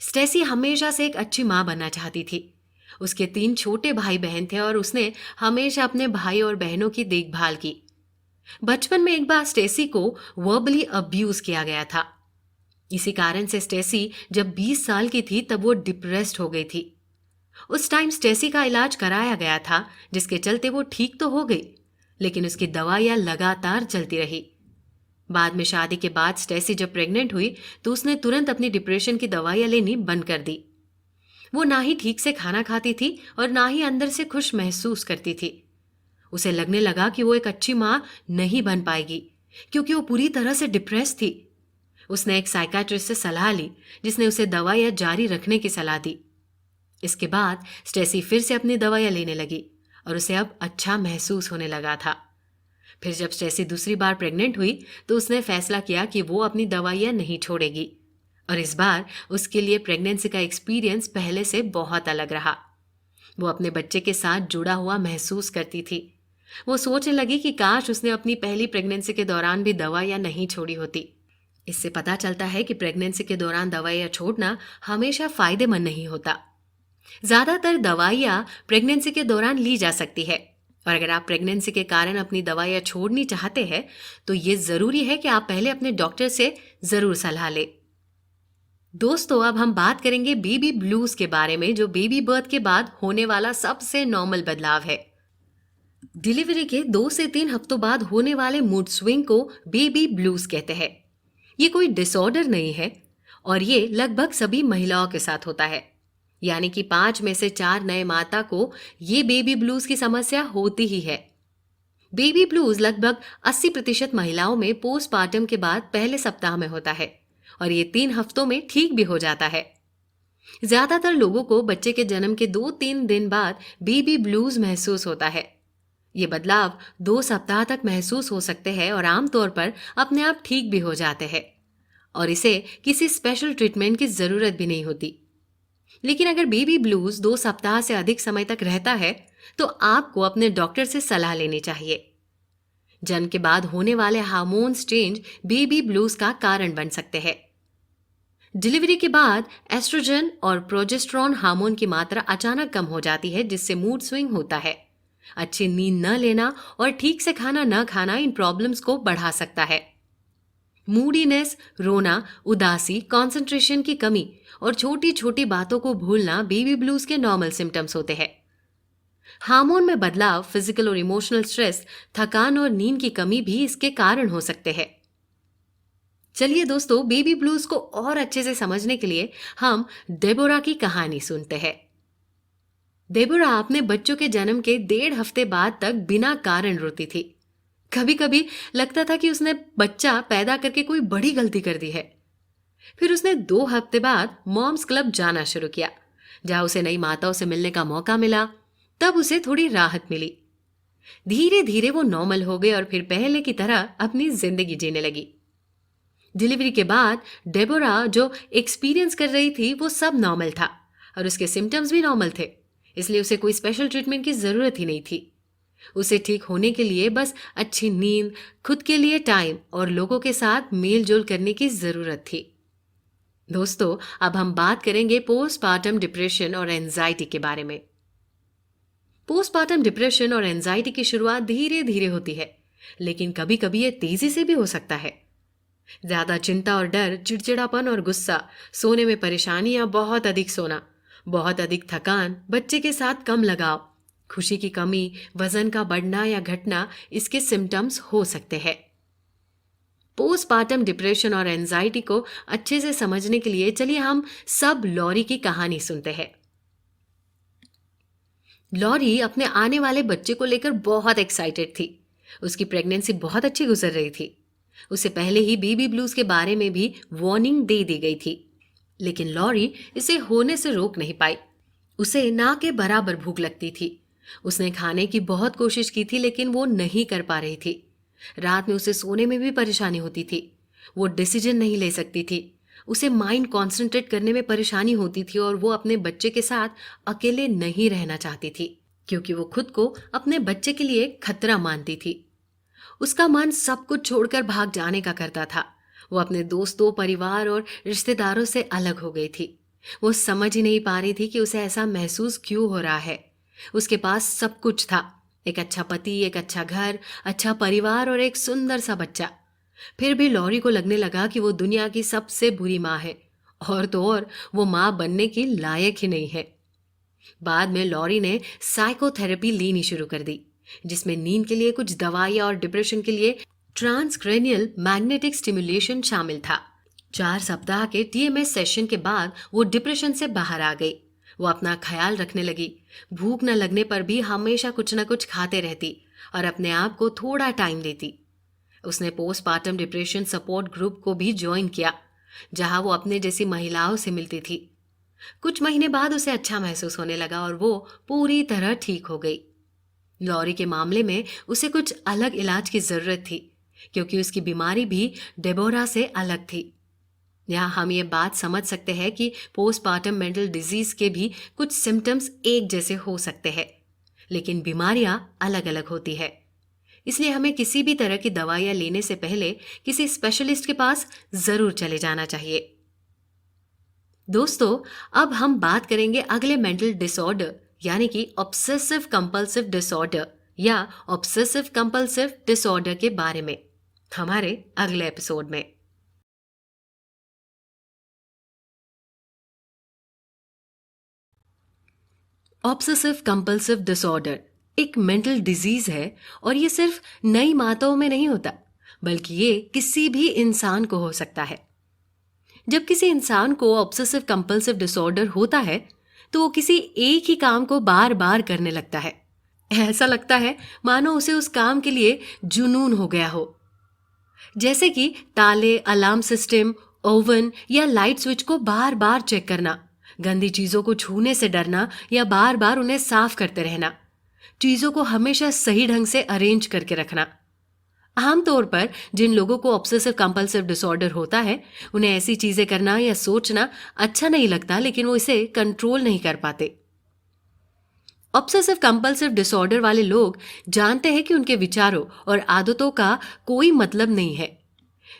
स्टेसी हमेशा से एक अच्छी माँ बनना चाहती थी। उसके 3 छोटे भाई बहन थे और उसने हमेशा अपने भाई और बहनों की देखभाल की। बचपन में एक बार स्टेसी को वर्बली अब्यूज किया गया था। इसी कारण से स्टेसी जब 20 साल की थी तब वो डिप्रेस्ड हो गई थी। उस टाइम स्टेसी का इलाज कराया गया था, जिसके चलते वो ठीक तो हो गई, लेकिन उसकी दवाइयां लगातार चलती रही। बाद में शादी के बाद स्टेसी जब प्रेग्नेंट हुई तो उसने तुरंत अपनी डिप्रेशन की दवाइयां लेनी बंद कर दी। वो ना ही ठीक से खाना खाती थी और ना ही अंदर से खुश महसूस करती थी। उसे लगने लगा कि वो एक अच्छी माँ नहीं बन पाएगी क्योंकि वो पूरी तरह से डिप्रेस थी। उसने एक साइकाट्रिस्ट से सलाह ली जिसने उसे दवाइयां जारी रखने की सलाह दी। इसके बाद स्टेसी फिर से अपनी दवाइयां लेने लगी और उसे अब अच्छा महसूस होने लगा था। फिर जब स्टेसी दूसरी बार प्रेग्नेंट हुई तो उसने फैसला किया कि वो अपनी दवाइयां नहीं छोड़ेगी और इस बार उसके लिए प्रेगनेंसी का एक्सपीरियंस पहले से बहुत अलग रहा। वो अपने बच्चे के साथ जुड़ा हुआ महसूस करती थी। वो सोचने लगी कि काश उसने अपनी पहली प्रेगनेंसी के दौरान भी दवाइयां नहीं छोड़ी होती। इससे पता चलता है कि प्रेगनेंसी के दौरान दवाइयां छोड़ना हमेशा फायदेमंद नहीं होता। ज्यादातर दवाइयां प्रेगनेंसी के दौरान ली जा सकती है और अगर आप प्रेगनेंसी के कारण अपनी दवाइयां छोड़नी चाहते हैं तो ये जरूरी है कि आप पहले अपने डॉक्टर से जरूर सलाह लें। दोस्तों, अब हम बात करेंगे बेबी ब्लूज के बारे में, जो बेबी बर्थ के बाद होने वाला सबसे नॉर्मल बदलाव है। डिलीवरी के 2 से 3 हफ्तों बाद होने वाले मूड स्विंग को बेबी ब्लूज कहते हैं। ये कोई डिसऑर्डर नहीं है और ये लगभग सभी महिलाओं के साथ होता है। यानी कि 5 में से 4 नए माता को ये बेबी ब्लूज की समस्या होती ही है। बेबी ब्लूज लगभग 80% महिलाओं में पोस्टपार्टम के बाद पहले सप्ताह में होता है और ये 3 हफ्तों में ठीक भी हो जाता है। ज्यादातर लोगों को बच्चे के जन्म के 2-3 दिन बाद बेबी ब्लूज महसूस होता है। ये बदलाव 2 सप्ताह तक महसूस हो सकते हैं और आमतौर पर अपने आप ठीक भी हो जाते हैं और इसे किसी स्पेशल ट्रीटमेंट की जरूरत भी नहीं होती। लेकिन अगर बेबी ब्लूज 2 सप्ताह से अधिक समय तक रहता है तो आपको अपने डॉक्टर से सलाह लेनी चाहिए। जन्म के बाद होने वाले हार्मोन्स चेंज बेबी ब्लूज का कारण बन सकते हैं। डिलीवरी के बाद एस्ट्रोजन और प्रोजेस्टेरॉन हार्मोन की मात्रा अचानक कम हो जाती है, जिससे मूड स्विंग होता है। अच्छी नींद न लेना और ठीक से खाना न खाना इन प्रॉब्लम्स को बढ़ा सकता है। मूडीनेस, रोना, उदासी, कंसंट्रेशन की कमी और छोटी छोटी बातों को भूलना बेबी ब्लूज के नॉर्मल सिम्टम्स होते हैं। हार्मोन में बदलाव, फिजिकल और इमोशनल स्ट्रेस, थकान और नींद की कमी भी इसके कारण हो सकते हैं। चलिए दोस्तों, बेबी ब्लूज को और अच्छे से समझने के लिए हम डेबोरा की कहानी सुनते हैं। डेबोरा अपने बच्चों के जन्म के 1.5 हफ्ते बाद तक बिना कारण रोती थी। कभी कभी लगता था कि उसने बच्चा पैदा करके कोई बड़ी गलती कर दी है। फिर उसने 2 हफ्ते बाद मॉम्स क्लब जाना शुरू किया, जहां उसे नई माताओं से मिलने का मौका मिला। तब उसे थोड़ी राहत मिली। धीरे धीरे वो नॉर्मल हो गई और फिर पहले की तरह अपनी जिंदगी जीने लगी। डिलीवरी के बाद डेबोरा जो एक्सपीरियंस कर रही थी वो सब नॉर्मल था और उसके सिम्टम्स भी नॉर्मल थे, इसलिए उसे कोई स्पेशल ट्रीटमेंट की जरूरत ही नहीं थी। उसे ठीक होने के लिए बस अच्छी नींद, खुद के लिए टाइम और लोगों के साथ मेल जोल करने की जरूरत थी। दोस्तों, अब हम बात करेंगे पोस्टपार्टम डिप्रेशन और एंजाइटी के बारे में। पोस्टपार्टम डिप्रेशन और एंजाइटी की शुरुआत धीरे धीरे होती है, लेकिन कभी कभी ये तेजी से भी हो सकता है। ज्यादा चिंता और डर, चिड़चिड़ापन और गुस्सा, सोने में परेशानी या बहुत अधिक सोना, बहुत अधिक थकान, बच्चे के साथ कम लगाव, खुशी की कमी, वजन का बढ़ना या घटना इसके सिम्टम्स हो सकते हैं। पोस्टपार्टम डिप्रेशन और एंजाइटी को अच्छे से समझने के लिए चलिए हम सब लॉरी की कहानी सुनते हैं। लॉरी अपने आने वाले बच्चे को लेकर बहुत एक्साइटेड थी। उसकी प्रेगनेंसी बहुत अच्छी गुजर रही थी। उसे पहले ही बेबी ब्लूज के बारे में भी वार्निंग दे दी गई थी, लेकिन लॉरी इसे होने से रोक नहीं पाई। उसे ना के बराबर भूख लगती थी। उसने खाने की बहुत कोशिश की थी, लेकिन वो नहीं कर पा रही थी। रात में उसे सोने में भी परेशानी होती थी। वो डिसीजन नहीं ले सकती थी। उसे माइंड कॉन्सेंट्रेट करने में परेशानी होती थी और वो अपने बच्चे के साथ अकेले नहीं रहना चाहती थी, क्योंकि वो खुद को अपने बच्चे के लिए खतरा मानती थी। उसका मन सब कुछ छोड़कर भाग जाने का करता था। वो अपने दोस्तों, परिवार और रिश्तेदारों से अलग हो गई थी। वो समझ ही नहीं पा रही थी कि उसे ऐसा महसूस क्यों हो रहा है। उसके पास सब कुछ था, एक अच्छा पति, एक अच्छा घर, अच्छा परिवार और एक सुंदर सा बच्चा। फिर भी लॉरी को लगने लगा कि वो दुनिया की सबसे बुरी माँ है, और तो और वो माँ बनने की लायक ही नहीं है। बाद में लॉरी ने साइकोथेरेपी लेनी शुरू कर दी, जिसमें नींद के लिए कुछ दवाइयाँ और डिप्रेशन के लिए ट्रांसक्रेनियल मैग्नेटिक स्टिमुलेशन शामिल था। 4 सप्ताह के टीएमएस सेशन के बाद वो डिप्रेशन से बाहर आ गई। वो अपना ख्याल रखने लगी। भूख न लगने पर भी हमेशा कुछ न कुछ खाते रहती और अपने आप को थोड़ा टाइम देती। उसने पोस्टपार्टम डिप्रेशन सपोर्ट ग्रुप को भी ज्वाइन किया, जहां वो अपने जैसी महिलाओं से मिलती थी। कुछ महीने बाद उसे अच्छा महसूस होने लगा और वो पूरी तरह ठीक हो गई। लॉरी के मामले में उसे कुछ अलग इलाज की जरूरत थी, क्योंकि उसकी बीमारी भी डेबोरा से अलग थी। यहाँ हम ये बात समझ सकते हैं कि पोस्टपार्टम मेंटल डिजीज के भी कुछ सिम्टम्स एक जैसे हो सकते हैं, लेकिन बीमारियां अलग अलग होती है। इसलिए हमें किसी भी तरह की दवाइयां लेने से पहले किसी स्पेशलिस्ट के पास जरूर चले जाना चाहिए। दोस्तों, अब हम बात करेंगे अगले मेंटल डिसऑर्डर यानी कि ऑब्सेसिव कंपल्सिव डिसऑर्डर या ऑब्सेसिव कंपल्सिव डिसऑर्डर के बारे में हमारे अगले एपिसोड में। ऑब्सेसिव कंपल्सिव डिसऑर्डर एक मेंटल डिजीज है और ये सिर्फ नई माताओं में नहीं होता, बल्कि ये किसी भी इंसान को हो सकता है। जब किसी इंसान को ऑब्सेसिव कंपल्सिव डिसऑर्डर होता है तो वो किसी एक ही काम को बार बार करने लगता है। ऐसा लगता है मानो उसे उस काम के लिए जुनून हो गया हो, जैसे कि ताले, अलार्म सिस्टम, ओवन या लाइट स्विच को बार बार चेक करना, गंदी चीजों को छूने से डरना या बार बार उन्हें साफ करते रहना, चीजों को हमेशा सही ढंग से अरेंज करके रखना। आमतौर पर जिन लोगों को ऑब्सेसिव कंपल्सिव डिसऑर्डर होता है, उन्हें ऐसी चीजें करना या सोचना अच्छा नहीं लगता, लेकिन वो इसे कंट्रोल नहीं कर पाते। ऑब्सेसिव कंपल्सिव डिसऑर्डर वाले लोग जानते हैं कि उनके विचारों और आदतों का कोई मतलब नहीं है।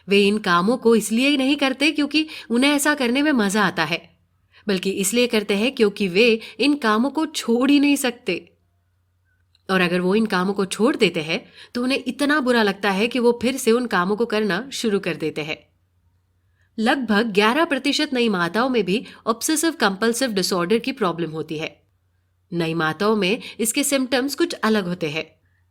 वे इन कामों को इसलिए नहीं करते क्योंकि उन्हें ऐसा करने में मजा आता है, बल्कि इसलिए करते हैं क्योंकि वे इन कामों को छोड़ ही नहीं सकते। और अगर वो इन कामों को छोड़ देते हैं तो उन्हें इतना बुरा लगता है कि वो फिर से उन कामों को करना शुरू कर देते हैं। लगभग 11% नई माताओं में भी ऑब्सेसिव कंपल्सिव डिसऑर्डर की प्रॉब्लम होती है। नई माताओं में इसके सिम्टम्स कुछ अलग होते हैं।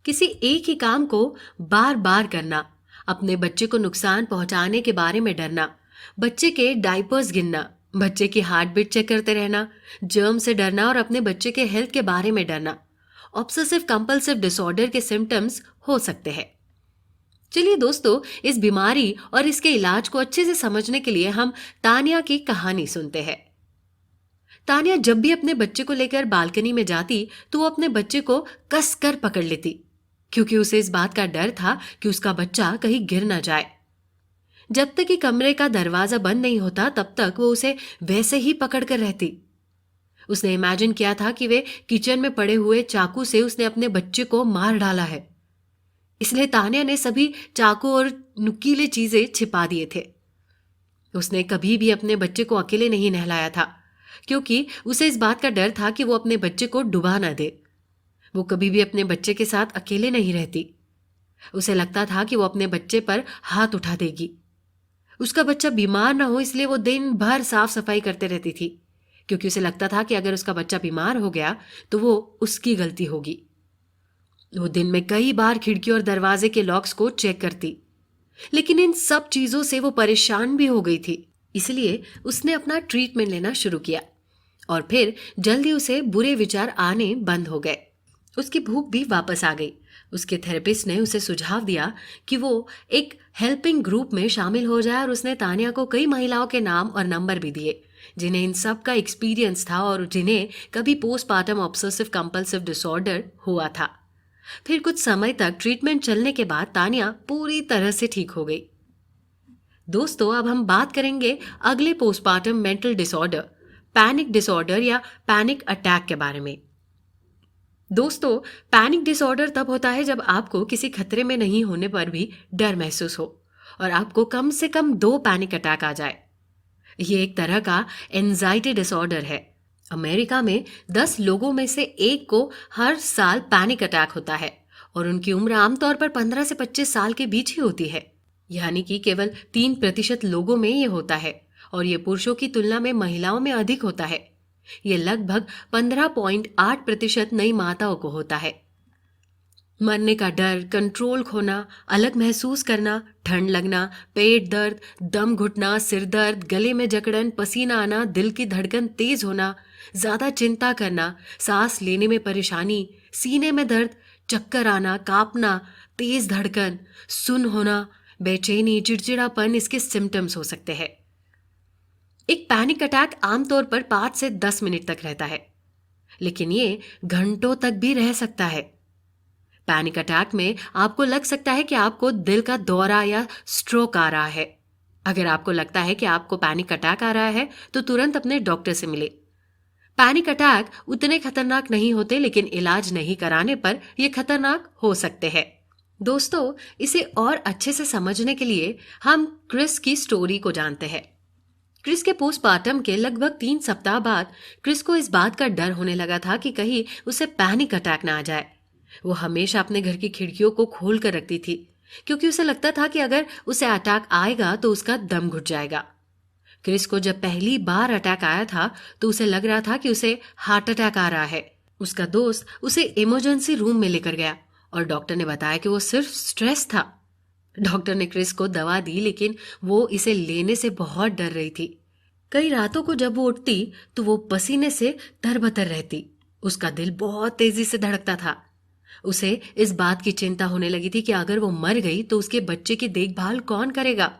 किसी एक ही काम को बार बार करना, अपने बच्चे को नुकसान पहुंचाने के बारे में डरना, बच्चे के डायपर्स गिनना, बच्चे की हार्ट बीट चेक करते रहना, जर्म से डरना और अपने बच्चे के हेल्थ के बारे में डरना ऑब्सेसिव कंपल्सिव डिसऑर्डर के सिम्टम्स हो सकते हैं। चलिए दोस्तों, इस बीमारी और इसके इलाज को अच्छे से समझने के लिए हम तानिया की कहानी सुनते हैं। तानिया जब भी अपने बच्चे को लेकर बालकनी में जाती तो वो अपने बच्चे को कस कर पकड़ लेती, क्योंकि उसे इस बात का डर था कि उसका बच्चा कहीं गिर ना जाए। जब तक कि कमरे का दरवाजा बंद नहीं होता तब तक वो उसे वैसे ही पकड़ कर रहती। उसने इमेजिन किया था कि वे किचन में पड़े हुए चाकू से उसने अपने बच्चे को मार डाला है, इसलिए तानिया ने सभी चाकू और नुकीले चीजें छिपा दिए थे। उसने कभी भी अपने बच्चे को अकेले नहीं नहलाया था, क्योंकि उसे इस बात का डर था कि वो अपने बच्चे को डुबा ना दे। वो कभी भी अपने बच्चे के साथ अकेले नहीं रहती। उसे लगता था कि वो अपने बच्चे पर हाथ उठा देगी। उसका बच्चा बीमार ना हो इसलिए वो दिन भर साफ सफाई करते रहती थी, क्योंकि उसे लगता था कि अगर उसका बच्चा बीमार हो गया तो वो उसकी गलती होगी। वो दिन में कई बार खिड़की और दरवाजे के लॉक्स को चेक करती, लेकिन इन सब चीजों से वो परेशान भी हो गई थी। इसलिए उसने अपना ट्रीटमेंट लेना शुरू किया और फिर जल्दी उसे बुरे विचार आने बंद हो गए। उसकी भूख भी वापस आ गई। उसके थेरेपिस्ट ने उसे सुझाव दिया कि वो एक हेल्पिंग ग्रुप में शामिल हो जाए और उसने तानिया को कई महिलाओं के नाम और नंबर भी दिए जिन्हें इन सब का एक्सपीरियंस था और जिन्हें कभी पोस्टपार्टम ऑब्सेसिव कंपल्सिव डिसऑर्डर हुआ था। फिर कुछ समय तक ट्रीटमेंट चलने के बाद तानिया पूरी तरह से ठीक हो गई। दोस्तों, अब हम बात करेंगे अगले postpartum mental disorder, panic disorder या पैनिक अटैक के बारे में। दोस्तों, पैनिक डिसऑर्डर तब होता है जब आपको किसी खतरे में नहीं होने पर भी डर महसूस हो और आपको कम से कम 2 पैनिक अटैक आ जाए। ये एक तरह का एंजाइटी डिसऑर्डर है। अमेरिका में 10 लोगों में से 1 को हर साल पैनिक अटैक होता है और उनकी उम्र आमतौर पर 15 से 25 साल के बीच ही होती है। यानी कि केवल 3% लोगों में ये होता है और ये पुरुषों की तुलना में महिलाओं में अधिक होता है। ये लगभग 15.8% नई माताओं को होता है। मरने का डर, कंट्रोल खोना, अलग महसूस करना, ठंड लगना, पेट दर्द, दम घुटना, सिर दर्द, गले में जकड़न, पसीना आना, दिल की धड़कन तेज होना, ज्यादा चिंता करना, सांस लेने में परेशानी, सीने में दर्द, चक्कर आना, कांपना, तेज धड़कन, सुन्न होना, बेचैनी, चिड़चिड़ापन इसके सिम्टम्स हो सकते हैं। एक पैनिक अटैक आमतौर पर 5 से 10 मिनट तक रहता है, लेकिन ये घंटों तक भी रह सकता है। पैनिक अटैक में आपको लग सकता है कि आपको दिल का दौरा या स्ट्रोक आ रहा है। अगर आपको लगता है कि आपको पैनिक अटैक आ रहा है तो तुरंत अपने डॉक्टर से मिले। पैनिक अटैक उतने खतरनाक नहीं होते, लेकिन इलाज नहीं कराने पर यह खतरनाक हो सकते हैं। दोस्तों, इसे और अच्छे से समझने के लिए हम क्रिस की स्टोरी को जानते हैं। क्रिस के पोस्टपार्टम के लगभग 3 सप्ताह बाद क्रिस को इस बात का डर होने लगा था कि कहीं उसे पैनिक अटैक ना आ जाए। वो हमेशा अपने घर की खिड़कियों को खोल कर रखती थी क्योंकि उसे लगता था कि अगर उसे अटैक आएगा तो उसका दम घुट जाएगा। क्रिस को जब पहली बार अटैक आया था तो उसे लग रहा था कि उसे हार्ट अटैक आ रहा है। उसका दोस्त उसे इमरजेंसी रूम में लेकर गया और डॉक्टर ने बताया कि वो सिर्फ स्ट्रेस था। डॉक्टर ने क्रिस को दवा दी, लेकिन वो इसे लेने से बहुत डर रही थी। कई रातों को जब वो उठती तो वो पसीने से तरबतर रहती। उसका दिल बहुत तेजी से धड़कता था। उसे इस बात की चिंता होने लगी थी कि अगर वो मर गई तो उसके बच्चे की देखभाल कौन करेगा।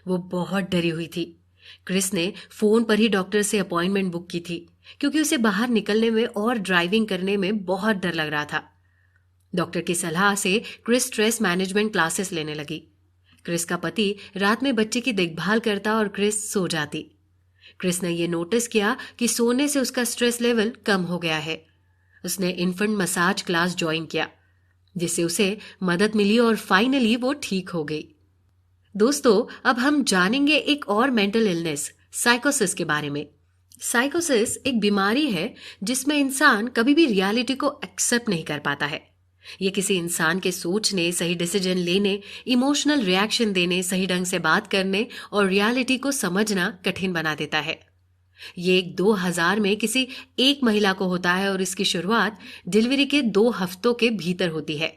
वो बहुत डरी हुई थी। क्रिस ने फोन पर ही डॉक्टर से अपॉइंटमेंट बुक की थी क्योंकि उसे बाहर निकलने में और ड्राइविंग करने में बहुत डर लग रहा था। डॉक्टर की सलाह से क्रिस स्ट्रेस मैनेजमेंट क्लासेस लेने लगी। क्रिस का पति रात में बच्चे की देखभाल करता और क्रिस सो जाती। क्रिस ने यह नोटिस किया कि सोने से उसका स्ट्रेस लेवल कम हो गया है। उसने इन्फेंट मसाज क्लास ज्वाइन किया जिससे उसे मदद मिली और फाइनली वो ठीक हो गई। दोस्तों, अब हम जानेंगे एक और मेंटल इलनेस, साइकोसिस के बारे में। साइकोसिस एक बीमारी है जिसमें इंसान कभी भी रियलिटी को एक्सेप्ट नहीं कर पाता है। ये किसी इंसान के सोचने, सही डिसीजन लेने, इमोशनल रिएक्शन देने, सही ढंग से बात करने और रियलिटी को समझना कठिन बना देता है। ये 2000 में किसी एक महिला को होता है और इसकी शुरुआत डिलीवरी के 2 हफ्तों के भीतर होती है।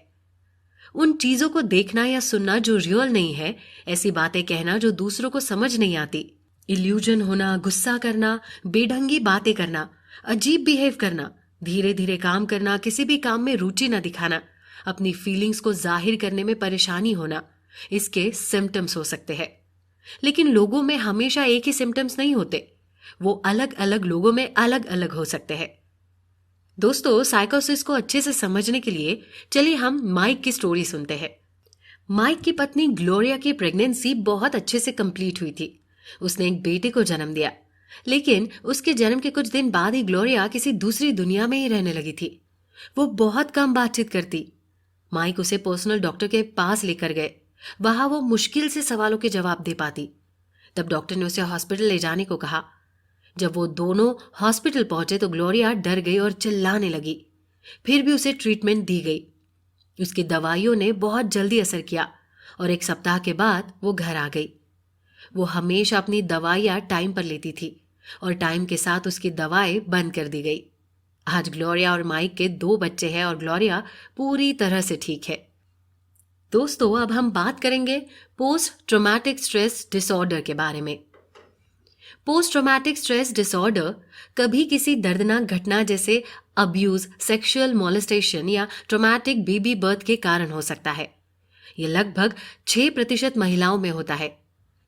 उन चीजों को देखना या सुनना जो रियल नहीं है, ऐसी बातें कहना जो दूसरों को समझ नहीं आती, इल्यूजन होना, गुस्सा करना, बेढंगी बातें करना, अजीब बिहेव करना, धीरे धीरे काम करना, किसी भी काम में रुचि न दिखाना, अपनी फीलिंग्स को जाहिर करने में परेशानी होना, इसके सिम्टम्स हो सकते हैं। लेकिन लोगों में हमेशा एक ही सिम्टम्स नहीं होते, वो अलग अलग लोगों में अलग अलग हो सकते हैं। दोस्तों, साइकोसिस को अच्छे से समझने के लिए चलिए हम माइक की स्टोरी सुनते हैं। माइक की पत्नी ग्लोरिया की प्रेगनेंसी बहुत अच्छे से कंप्लीट हुई थी। उसने एक बेटे को जन्म दिया, लेकिन उसके जन्म के कुछ दिन बाद ही ग्लोरिया किसी दूसरी दुनिया में ही रहने लगी थी। वो बहुत कम बातचीत करती। माइक उसे पर्सनल डॉक्टर के पास लेकर गए। वहां वो मुश्किल से सवालों के जवाब दे पाती। तब डॉक्टर ने उसे हॉस्पिटल ले जाने को कहा। जब वो दोनों हॉस्पिटल पहुंचे तो ग्लोरिया डर गई और चिल्लाने लगी। फिर भी उसे ट्रीटमेंट दी गई। उसकी दवाइयों ने बहुत जल्दी असर किया और 1 सप्ताह के बाद वो घर आ गई। वो हमेशा अपनी दवाइयाँ टाइम पर लेती थी और टाइम के साथ उसकी दवाएं बंद कर दी गई। आज ग्लोरिया और माइक के 2 बच्चे हैं और ग्लोरिया पूरी तरह से ठीक है। दोस्तों, अब हम बात करेंगे पोस्ट ट्रॉमेटिक स्ट्रेस डिसऑर्डर के बारे में। पोस्ट ट्रॉमेटिक स्ट्रेस डिसऑर्डर कभी किसी दर्दनाक घटना जैसे अब्यूज, सेक्सुअल मोलेस्टेशन या ट्रॉमेटिक बेबी बर्थ के कारण हो सकता है। ये लगभग 6% महिलाओं में होता है।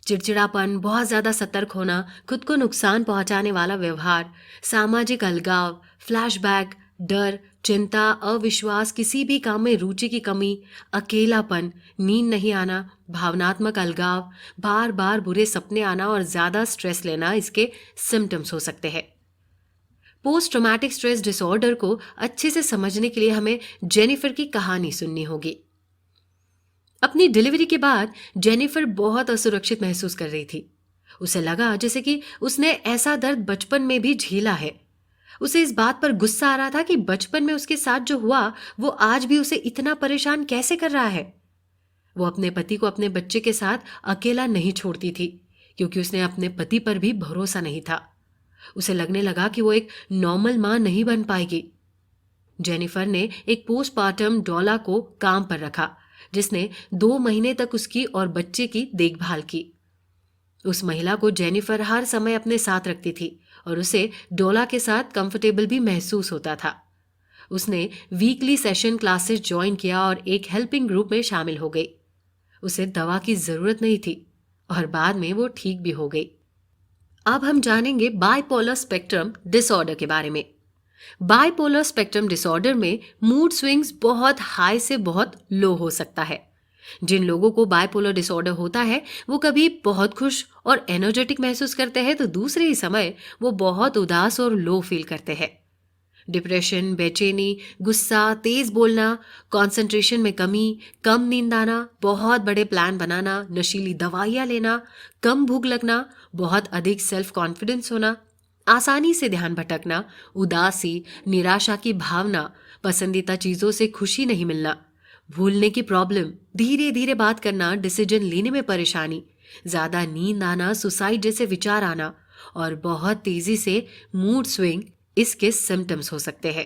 चिड़चिड़ापन, बहुत ज्यादा सतर्क होना, खुद को नुकसान पहुंचाने वाला व्यवहार, सामाजिक अलगाव, फ्लैशबैक, डर, चिंता, अविश्वास, किसी भी काम में रुचि की कमी, अकेलापन, नींद नहीं आना, भावनात्मक अलगाव, बार बार बुरे सपने आना और ज्यादा स्ट्रेस लेना इसके सिम्टम्स हो सकते हैं। पोस्ट ट्रॉमेटिक स्ट्रेस डिसऑर्डर को अच्छे से समझने के लिए हमें जेनिफर की कहानी सुननी होगी। अपनी डिलीवरी के बाद जेनिफर बहुत असुरक्षित महसूस कर रही थी। उसे लगा जैसे कि उसने ऐसा दर्द बचपन में भी झेला है। उसे इस बात पर गुस्सा आ रहा था कि बचपन में उसके साथ जो हुआ वो आज भी उसे इतना परेशान कैसे कर रहा है। वो अपने पति को अपने बच्चे के साथ अकेला नहीं छोड़ती थी क्योंकि उसने अपने पति पर भी भरोसा नहीं था। उसे लगने लगा कि वो एक नॉर्मल मां नहीं बन पाएगी। जेनिफर ने एक पोस्टमार्टम डॉला को काम पर रखा जिसने 2 महीने तक उसकी और बच्चे की देखभाल की। उस महिला को जेनिफर हर समय अपने साथ रखती थी और उसे डोला के साथ कंफर्टेबल भी महसूस होता था। उसने वीकली सेशन क्लासेस ज्वाइन किया और एक हेल्पिंग ग्रुप में शामिल हो गई। उसे दवा की जरूरत नहीं थी और बाद में वो ठीक भी हो गई। अब हम जानेंगे बाइपोलर स्पेक्ट्रम डिसऑर्डर के बारे में। बाइपोलर स्पेक्ट्रम डिसऑर्डर में मूड स्विंग्स बहुत हाई से बहुत लो हो सकता है। जिन लोगों को बाइपोलर डिसऑर्डर होता है वो कभी बहुत खुश और एनर्जेटिक महसूस करते हैं तो दूसरे ही समय वो बहुत उदास और लो फील करते हैं। डिप्रेशन, बेचैनी, गुस्सा, तेज बोलना, कंसंट्रेशन में कमी, कम नींद आना, बहुत बड़े प्लान बनाना, नशीली दवाइयाँ लेना, कम भूख लगना, बहुत अधिक सेल्फ कॉन्फिडेंस होना, आसानी से ध्यान भटकना, उदासी, निराशा की भावना, पसंदीदा चीज़ों से खुशी नहीं मिलना, भूलने की प्रॉब्लम, धीरे धीरे बात करना, डिसीजन लेने में परेशानी, ज़्यादा नींद आना, सुसाइड जैसे विचार आना और बहुत तेज़ी से मूड स्विंग इसके सिम्टम्स हो सकते हैं।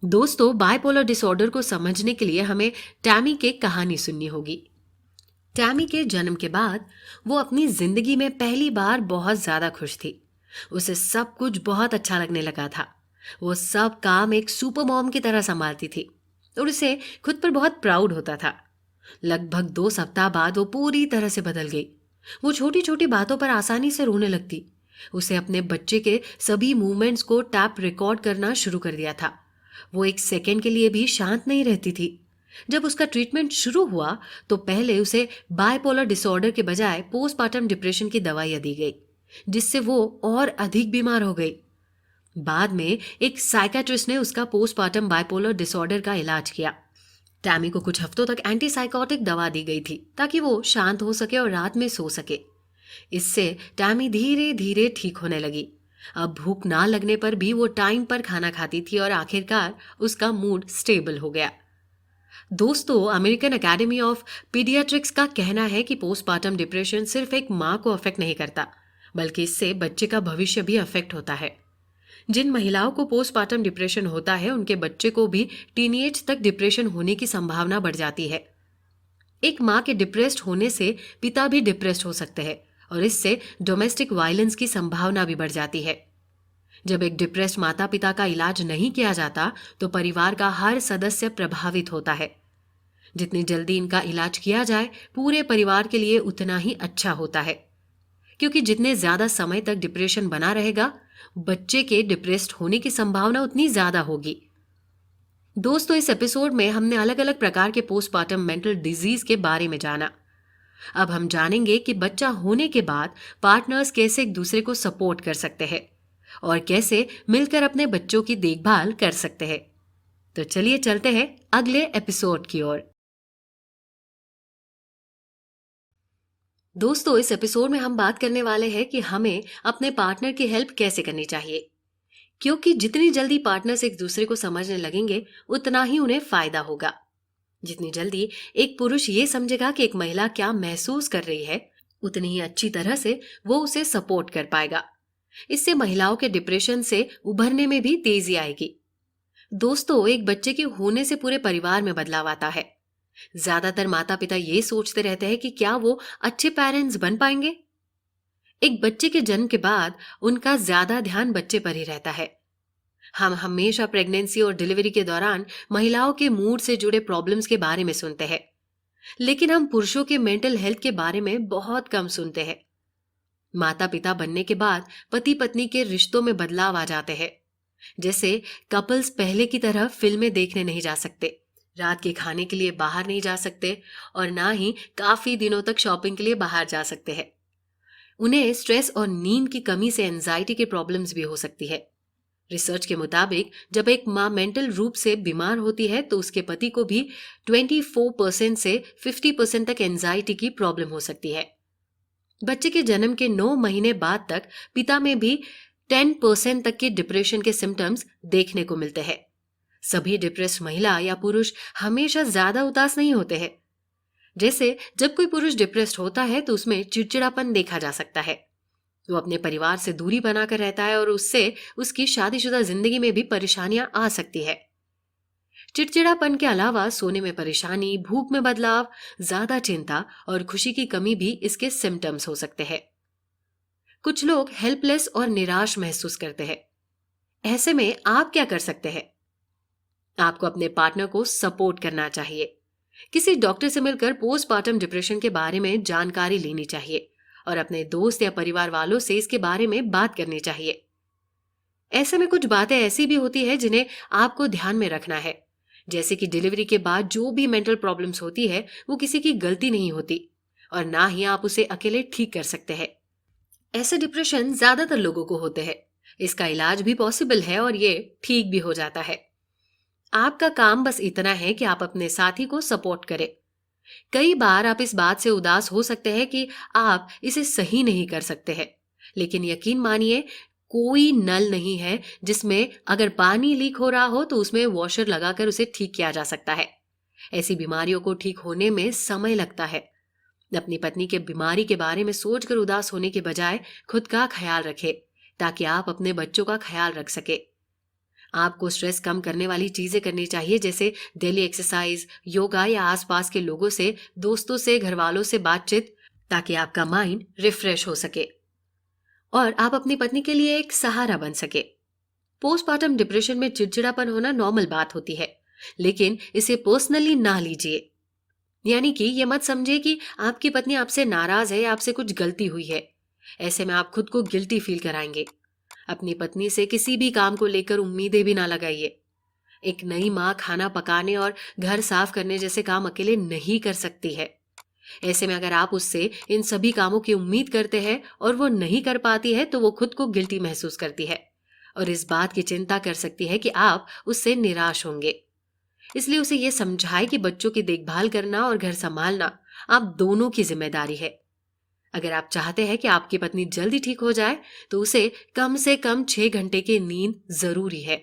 दोस्तों, बाइपोलर डिसऑर्डर को समझने के लिए हमें टैमी की कहानी सुननी होगी। टैमी के जन्म के बाद वो अपनी जिंदगी में पहली बार बहुत ज्यादा खुश थी। उसे सब कुछ बहुत अच्छा लगने लगा था। वो सब काम एक सुपर मॉम की तरह संभालती थी और उसे खुद पर बहुत प्राउड होता था। लगभग 2 सप्ताह बाद वो पूरी तरह से बदल गई। वो छोटी छोटी बातों पर आसानी से रोने लगती। उसे अपने बच्चे के सभी मूवमेंट्स को टैप रिकॉर्ड करना शुरू कर दिया था। वो एक सेकेंड के लिए भी शांत नहीं रहती थी। जब उसका ट्रीटमेंट शुरू हुआ तो पहले उसे बाइपोलर डिसऑर्डर के बजाय पोस्टमार्टम डिप्रेशन की दवाइयां दी गई, जिससे वो और अधिक बीमार हो गई। बाद में एक साइकियाट्रिस्ट ने उसका पोस्टमार्टम बाइपोलर डिसऑर्डर का इलाज किया। टैमी को कुछ हफ्तों तक एंटीसाइकोटिक दवा दी गई थी ताकि वो शांत हो सके और रात में सो सके। इससे टैमी धीरे धीरे ठीक होने लगी। अब भूख ना लगने पर भी वो टाइम पर खाना खाती थी और आखिरकार उसका मूड स्टेबल हो गया। दोस्तों, अमेरिकन एकेडमी ऑफ पीडियाट्रिक्स का कहना है कि पोस्टमार्टम डिप्रेशन सिर्फ एक माँ को अफेक्ट नहीं करता, बल्कि इससे बच्चे का भविष्य भी अफेक्ट होता है। जिन महिलाओं को पोस्टमार्टम डिप्रेशन होता है उनके बच्चे को भी टीनेज तक डिप्रेशन होने की संभावना बढ़ जाती है। एक माँ के डिप्रेस्ड होने से पिता भी डिप्रेस्ड हो सकते हैं और इससे डोमेस्टिक वायलेंस की संभावना भी बढ़ जाती है। जब एक डिप्रेस्ड माता पिता का इलाज नहीं किया जाता तो परिवार का हर सदस्य प्रभावित होता है। जितनी जल्दी इनका इलाज किया जाए पूरे परिवार के लिए उतना ही अच्छा होता है, क्योंकि जितने ज्यादा समय तक डिप्रेशन बना रहेगा बच्चे के डिप्रेस्ड होने की संभावना उतनी ज्यादा होगी। दोस्तों, इस एपिसोड में हमने अलग अलग प्रकार के पोस्टमार्टम मेंटल डिजीज के बारे में जाना। अब हम जानेंगे कि बच्चा होने के बाद पार्टनर्स कैसे एक दूसरे को सपोर्ट कर सकते हैं और कैसे मिलकर अपने बच्चों की देखभाल कर सकते हैं। तो चलिए चलते हैं अगले एपिसोड की ओर। दोस्तों, इस एपिसोड में हम बात करने वाले हैं कि हमें अपने पार्टनर की हेल्प कैसे करनी चाहिए, क्योंकि जितनी जल्दी पार्टनर्स एक दूसरे को समझने लगेंगे उतना ही उन्हें फायदा होगा। जितनी जल्दी एक पुरुष ये समझेगा कि एक महिला क्या महसूस कर रही है उतनी ही अच्छी तरह से वो उसे सपोर्ट कर पाएगा। इससे महिलाओं के डिप्रेशन से उभरने में भी तेजी आएगी। दोस्तों, एक बच्चे के होने से पूरे परिवार में बदलाव आता है। ज्यादातर माता पिता ये सोचते रहते हैं कि क्या वो अच्छे पेरेंट्स बन पाएंगे। एक बच्चे के जन्म के बाद उनका ज्यादा ध्यान बच्चे पर ही रहता है। हम हमेशा प्रेगनेंसी और डिलीवरी के दौरान महिलाओं के मूड से जुड़े प्रॉब्लम्स के बारे में सुनते हैं, लेकिन हम पुरुषों के मेंटल हेल्थ के बारे में बहुत कम सुनते हैं। माता पिता बनने के बाद पति पत्नी के रिश्तों में बदलाव आ जाते हैं। जैसे कपल्स पहले की तरह फिल्में देखने नहीं जा सकते, रात के खाने के लिए बाहर नहीं जा सकते और ना ही काफी दिनों तक शॉपिंग के लिए बाहर जा सकते हैं। उन्हें स्ट्रेस और नींद की कमी से एंजाइटी की प्रॉब्लम्स भी हो सकती है। रिसर्च के मुताबिक जब एक माँ मेंटल रूप से बीमार होती है तो उसके पति को भी 24% से 50% तक एंजाइटी की प्रॉब्लम हो सकती है। बच्चे के जन्म के 9 महीने बाद तक पिता में भी 10% तक के डिप्रेशन के सिम्टम्स देखने को मिलते हैं। सभी डिप्रेस महिला या पुरुष हमेशा ज्यादा उदास नहीं होते हैं। जैसे जब कोई पुरुष डिप्रेस्ड होता है तो उसमें चिड़चिड़ापन देखा जा सकता है। वो अपने परिवार से दूरी बनाकर रहता है और उससे उसकी शादीशुदा जिंदगी में भी परेशानियां आ सकती है। चिड़चिड़ापन के अलावा सोने में परेशानी, भूख में बदलाव, ज्यादा चिंता और खुशी की कमी भी इसके सिम्टम्स हो सकते हैं। कुछ लोग हेल्पलेस और निराश महसूस करते हैं। ऐसे में आप क्या कर सकते हैं? आपको अपने पार्टनर को सपोर्ट करना चाहिए। किसी डॉक्टर से मिलकर पोस्टपार्टम डिप्रेशन के बारे में जानकारी लेनी चाहिए और अपने दोस्त या परिवार वालों से इसके बारे में बात करनी चाहिए। ऐसे में कुछ बातें ऐसी भी होती है जिन्हें आपको ध्यान में रखना है, जैसे कि डिलीवरी के बाद जो भी मेंटल प्रॉब्लम्स होती है वो किसी की गलती नहीं होती और ना ही आप उसे अकेले ठीक कर सकते हैं। ऐसे डिप्रेशन ज्यादातर लोगों को होते हैं। इसका इलाज भी पॉसिबल है और ये ठीक भी हो जाता है। आपका काम बस इतना है कि आप अपने साथी को सपोर्ट करें। कई बार आप इस बात से उदास हो सकते हैं कि आप इसे सही नहीं कर सकते हैं, लेकिन यकीन मानिए कोई नल नहीं है जिसमें अगर पानी लीक हो रहा हो तो उसमें वॉशर लगाकर उसे ठीक किया जा सकता है। ऐसी बीमारियों को ठीक होने में समय लगता है। अपनी पत्नी के बीमारी के बारे में सोचकर उदास होने के बजाय खुद का ख्याल रखें ताकि आप अपने बच्चों का ख्याल रख सके। आपको स्ट्रेस कम करने वाली चीजें करनी चाहिए, जैसे डेली एक्सरसाइज, योगा या आसपास के लोगों से, दोस्तों से, घर वालों से बातचीत, ताकि आपका माइंड रिफ्रेश हो सके और आप अपनी पत्नी के लिए एक सहारा बन सके। पोस्टपार्टम डिप्रेशन में चिड़चिड़ापन होना नॉर्मल बात होती है, लेकिन इसे पर्सनली ना लीजिए। यानी कि ये मत समझिए कि आपकी पत्नी आपसे नाराज है या आपसे कुछ गलती हुई है। ऐसे में आप खुद को गिल्टी फील कराएंगे। अपनी पत्नी से किसी भी काम को लेकर उम्मीदें भी ना लगाइए। एक नई माँ खाना पकाने और घर साफ करने जैसे काम अकेले नहीं कर सकती है। ऐसे में अगर आप उससे इन सभी कामों की उम्मीद करते हैं और वो नहीं कर पाती है तो वो खुद को गिल्टी महसूस करती है और इस बात की चिंता कर सकती है कि आप उससे निराश होंगे। इसलिए उसे ये समझाए कि बच्चों की देखभाल करना और घर संभालना आप दोनों की जिम्मेदारी है। अगर आप चाहते हैं कि आपकी पत्नी जल्दी ठीक हो जाए तो उसे कम से कम 6 घंटे की नींद जरूरी है।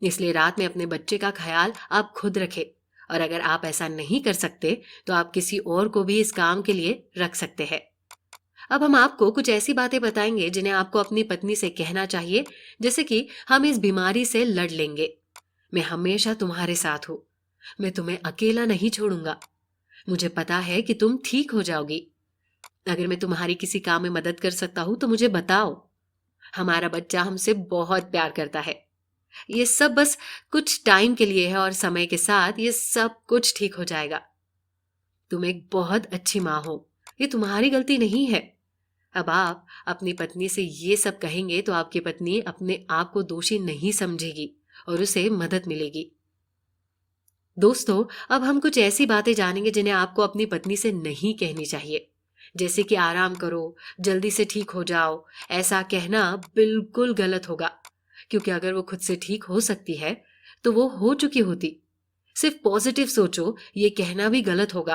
इसलिए रात में अपने बच्चे का ख्याल आप खुद रखें और अगर आप ऐसा नहीं कर सकते तो आप किसी और को भी इस काम के लिए रख सकते हैं। अब हम आपको कुछ ऐसी बातें बताएंगे जिन्हें आपको अपनी पत्नी से कहना चाहिए, जैसे कि हम इस बीमारी से लड़ लेंगे, मैं हमेशा तुम्हारे साथ हूं, मैं तुम्हें अकेला नहीं छोड़ूंगा, मुझे पता है कि तुम ठीक हो जाओगी, अगर मैं तुम्हारी किसी काम में मदद कर सकता हूं तो मुझे बताओ, हमारा बच्चा हमसे बहुत प्यार करता है, ये सब बस कुछ टाइम के लिए है और समय के साथ ये सब कुछ ठीक हो जाएगा, तुम एक बहुत अच्छी माँ हो, ये तुम्हारी गलती नहीं है। अब आप अपनी पत्नी से ये सब कहेंगे तो आपकी पत्नी अपने आप को दोषी नहीं समझेगी और उसे मदद मिलेगी। दोस्तों, अब हम कुछ ऐसी बातें जानेंगे जिन्हें आपको अपनी पत्नी से नहीं कहनी चाहिए, जैसे कि आराम करो, जल्दी से ठीक हो जाओ। ऐसा कहना बिल्कुल गलत होगा, क्योंकि अगर वो खुद से ठीक हो सकती है तो वो हो चुकी होती। सिर्फ पॉजिटिव सोचो, ये कहना भी गलत होगा,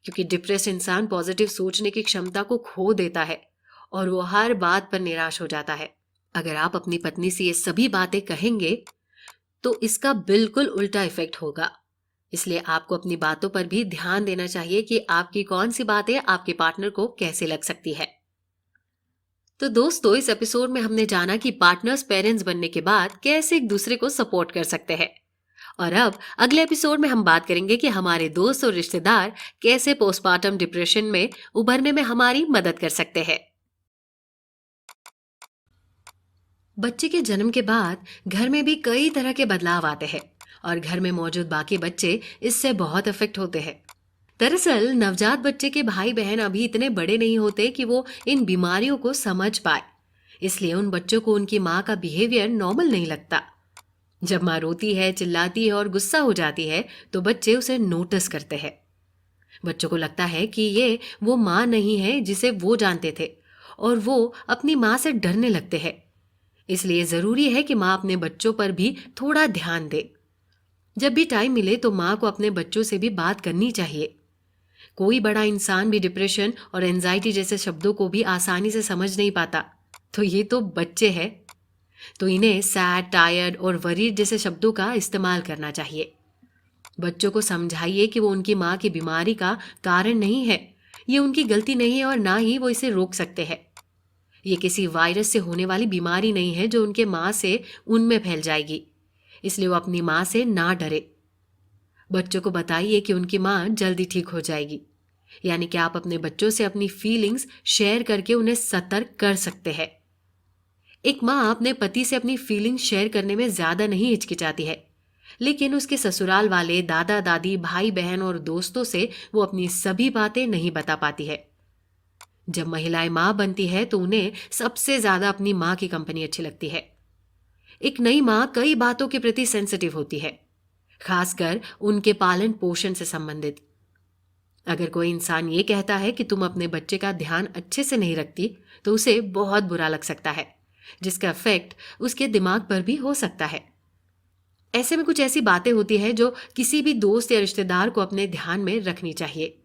क्योंकि डिप्रेस इंसान पॉजिटिव सोचने की क्षमता को खो देता है और वो हर बात पर निराश हो जाता है। अगर आप अपनी पत्नी से ये सभी बातें कहेंगे तो इसका बिल्कुल उल्टा इफेक्ट होगा। इसलिए आपको अपनी बातों पर भी ध्यान देना चाहिए कि आपकी कौन सी बातें आपके पार्टनर को कैसे लग सकती है। तो दोस्तों, इस एपिसोड में हमने जाना कि पार्टनर्स पेरेंट्स बनने के बाद कैसे एक दूसरे को सपोर्ट कर सकते हैं। और अब अगले एपिसोड में हम बात करेंगे कि हमारे दोस्त और रिश्तेदार कैसे पोस्टपार्टम डिप्रेशन में उभरने में हमारी मदद कर सकते हैं। बच्चे के जन्म के बाद घर में भी कई तरह के बदलाव आते हैं और घर में मौजूद बाकी बच्चे इससे बहुत अफेक्ट होते हैं। दरअसल नवजात बच्चे के भाई बहन अभी इतने बड़े नहीं होते कि वो इन बीमारियों को समझ पाए, इसलिए उन बच्चों को उनकी माँ का बिहेवियर नॉर्मल नहीं लगता। जब माँ रोती है, चिल्लाती है और गुस्सा हो जाती है तो बच्चे उसे नोटिस करते हैं। बच्चों को लगता है कि ये वो माँ नहीं है जिसे वो जानते थे और वो अपनी माँ से डरने लगते हैं। इसलिए जरूरी है कि माँ अपने बच्चों पर भी थोड़ा ध्यान दे। जब भी टाइम मिले तो माँ को अपने बच्चों से भी बात करनी चाहिए। कोई बड़ा इंसान भी डिप्रेशन और एंजाइटी जैसे शब्दों को भी आसानी से समझ नहीं पाता, तो ये तो बच्चे हैं, तो इन्हें सैड, टायर्ड और वरीड जैसे शब्दों का इस्तेमाल करना चाहिए। बच्चों को समझाइए कि वो उनकी माँ की बीमारी का कारण नहीं है, ये उनकी गलती नहीं है और ना ही वो इसे रोक सकते हैं। ये किसी वायरस से होने वाली बीमारी नहीं है जो उनके माँ से उनमें फैल जाएगी, इसलिए वो अपनी माँ से ना डरे। बच्चों को बताइए कि उनकी माँ जल्दी ठीक हो जाएगी, यानी कि आप अपने बच्चों से अपनी फीलिंग्स शेयर करके उन्हें सतर्क कर सकते हैं। एक माँ अपने पति से अपनी फीलिंग्स शेयर करने में ज्यादा नहीं हिचकिचाती है, लेकिन उसके ससुराल वाले, दादा दादी, भाई बहन और दोस्तों से वो अपनी सभी बातें नहीं बता पाती है। जब महिलाएं माँ बनती है तो उन्हें सबसे ज्यादा अपनी माँ की कंपनी अच्छी लगती है। एक नई माँ कई बातों के प्रति सेंसिटिव होती है, खासकर उनके पालन पोषण से संबंधित। अगर कोई इंसान ये कहता है कि तुम अपने बच्चे का ध्यान अच्छे से नहीं रखती, तो उसे बहुत बुरा लग सकता है, जिसका इफेक्ट उसके दिमाग पर भी हो सकता है। ऐसे में कुछ ऐसी बातें होती हैं जो किसी भी दोस्त या रिश्तेदार को अपने ध्यान में रखनी चाहिए,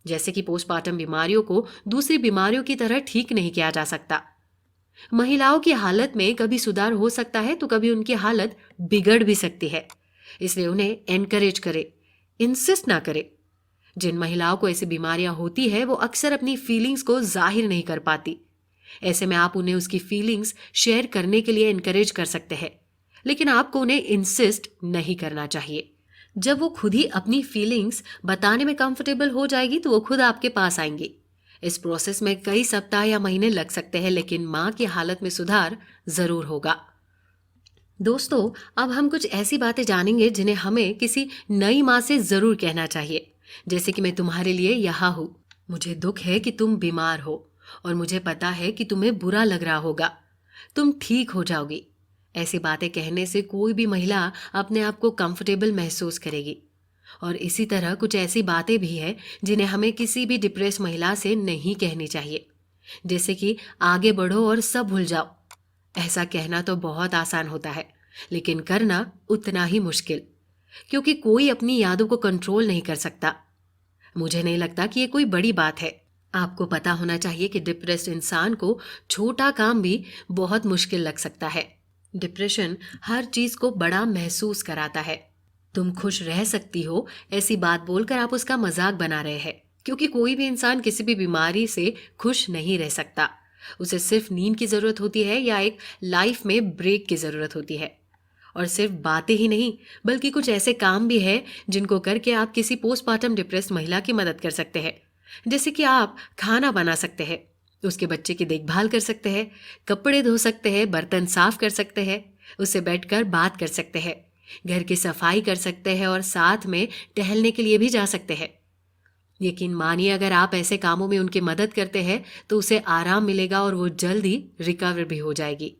जैसे कि पोस्टमार्टम बीमारियों को दूसरी बीमारियों की तरह ठीक नहीं किया जा सकता। महिलाओं की हालत में कभी सुधार हो सकता है तो कभी उनकी हालत बिगड़ भी सकती है, इसलिए उन्हें एनकरेज करे, इंसिस्ट ना करे। जिन महिलाओं को ऐसी बीमारियां होती है वो अक्सर अपनी फीलिंग्स को जाहिर नहीं कर पाती। ऐसे में आप उन्हें उसकी फीलिंग्स शेयर करने के लिए एनकरेज कर सकते हैं, लेकिन आपको उन्हें इंसिस्ट नहीं करना चाहिए। जब वो खुद ही अपनी फीलिंग्स बताने में कंफर्टेबल हो जाएगी तो वो खुद आपके पास आएंगी। इस प्रोसेस में कई सप्ताह या महीने लग सकते हैं, लेकिन माँ की हालत में सुधार जरूर होगा। दोस्तों, अब हम कुछ ऐसी बातें जानेंगे जिन्हें हमें किसी नई माँ से जरूर कहना चाहिए, जैसे कि मैं तुम्हारे लिए यहाँ हूँ, मुझे दुख है कि तुम बीमार हो और मुझे पता है कि तुम्हें बुरा लग रहा होगा, तुम ठीक हो जाओगी। ऐसी बातें कहने से कोई भी महिला अपने आप को कंफर्टेबल महसूस करेगी। और इसी तरह कुछ ऐसी बातें भी हैं जिन्हें हमें किसी भी डिप्रेस महिला से नहीं कहनी चाहिए, जैसे कि आगे बढ़ो और सब भूल जाओ। ऐसा कहना तो बहुत आसान होता है, लेकिन करना उतना ही मुश्किल, क्योंकि कोई अपनी यादों को कंट्रोल नहीं कर सकता। मुझे नहीं लगता कि ये कोई बड़ी बात है। आपको पता होना चाहिए कि डिप्रेस्ड इंसान को छोटा काम भी बहुत मुश्किल लग सकता है। डिप्रेशन हर चीज को बड़ा महसूस कराता है। तुम खुश रह सकती हो, ऐसी बात बोलकर आप उसका मजाक बना रहे हैं, क्योंकि कोई भी इंसान किसी भी बीमारी से खुश नहीं रह सकता। उसे सिर्फ नींद की जरूरत होती है या एक लाइफ में ब्रेक की जरूरत होती है। और सिर्फ बातें ही नहीं, बल्कि कुछ ऐसे काम भी है जिनको करके आप किसी पोस्टमार्टम डिप्रेस्ड महिला की मदद कर सकते हैं। जैसे कि आप खाना बना सकते हैं, उसके बच्चे की देखभाल कर सकते हैं, कपड़े धो सकते हैं, बर्तन साफ कर सकते हैं, उससे बैठकर बात कर सकते हैं, घर की सफाई कर सकते हैं और साथ में टहलने के लिए भी जा सकते हैं। यकीन मानिए, अगर आप ऐसे कामों में उनकी मदद करते हैं तो उसे आराम मिलेगा और वो जल्दी रिकवर भी हो जाएगी।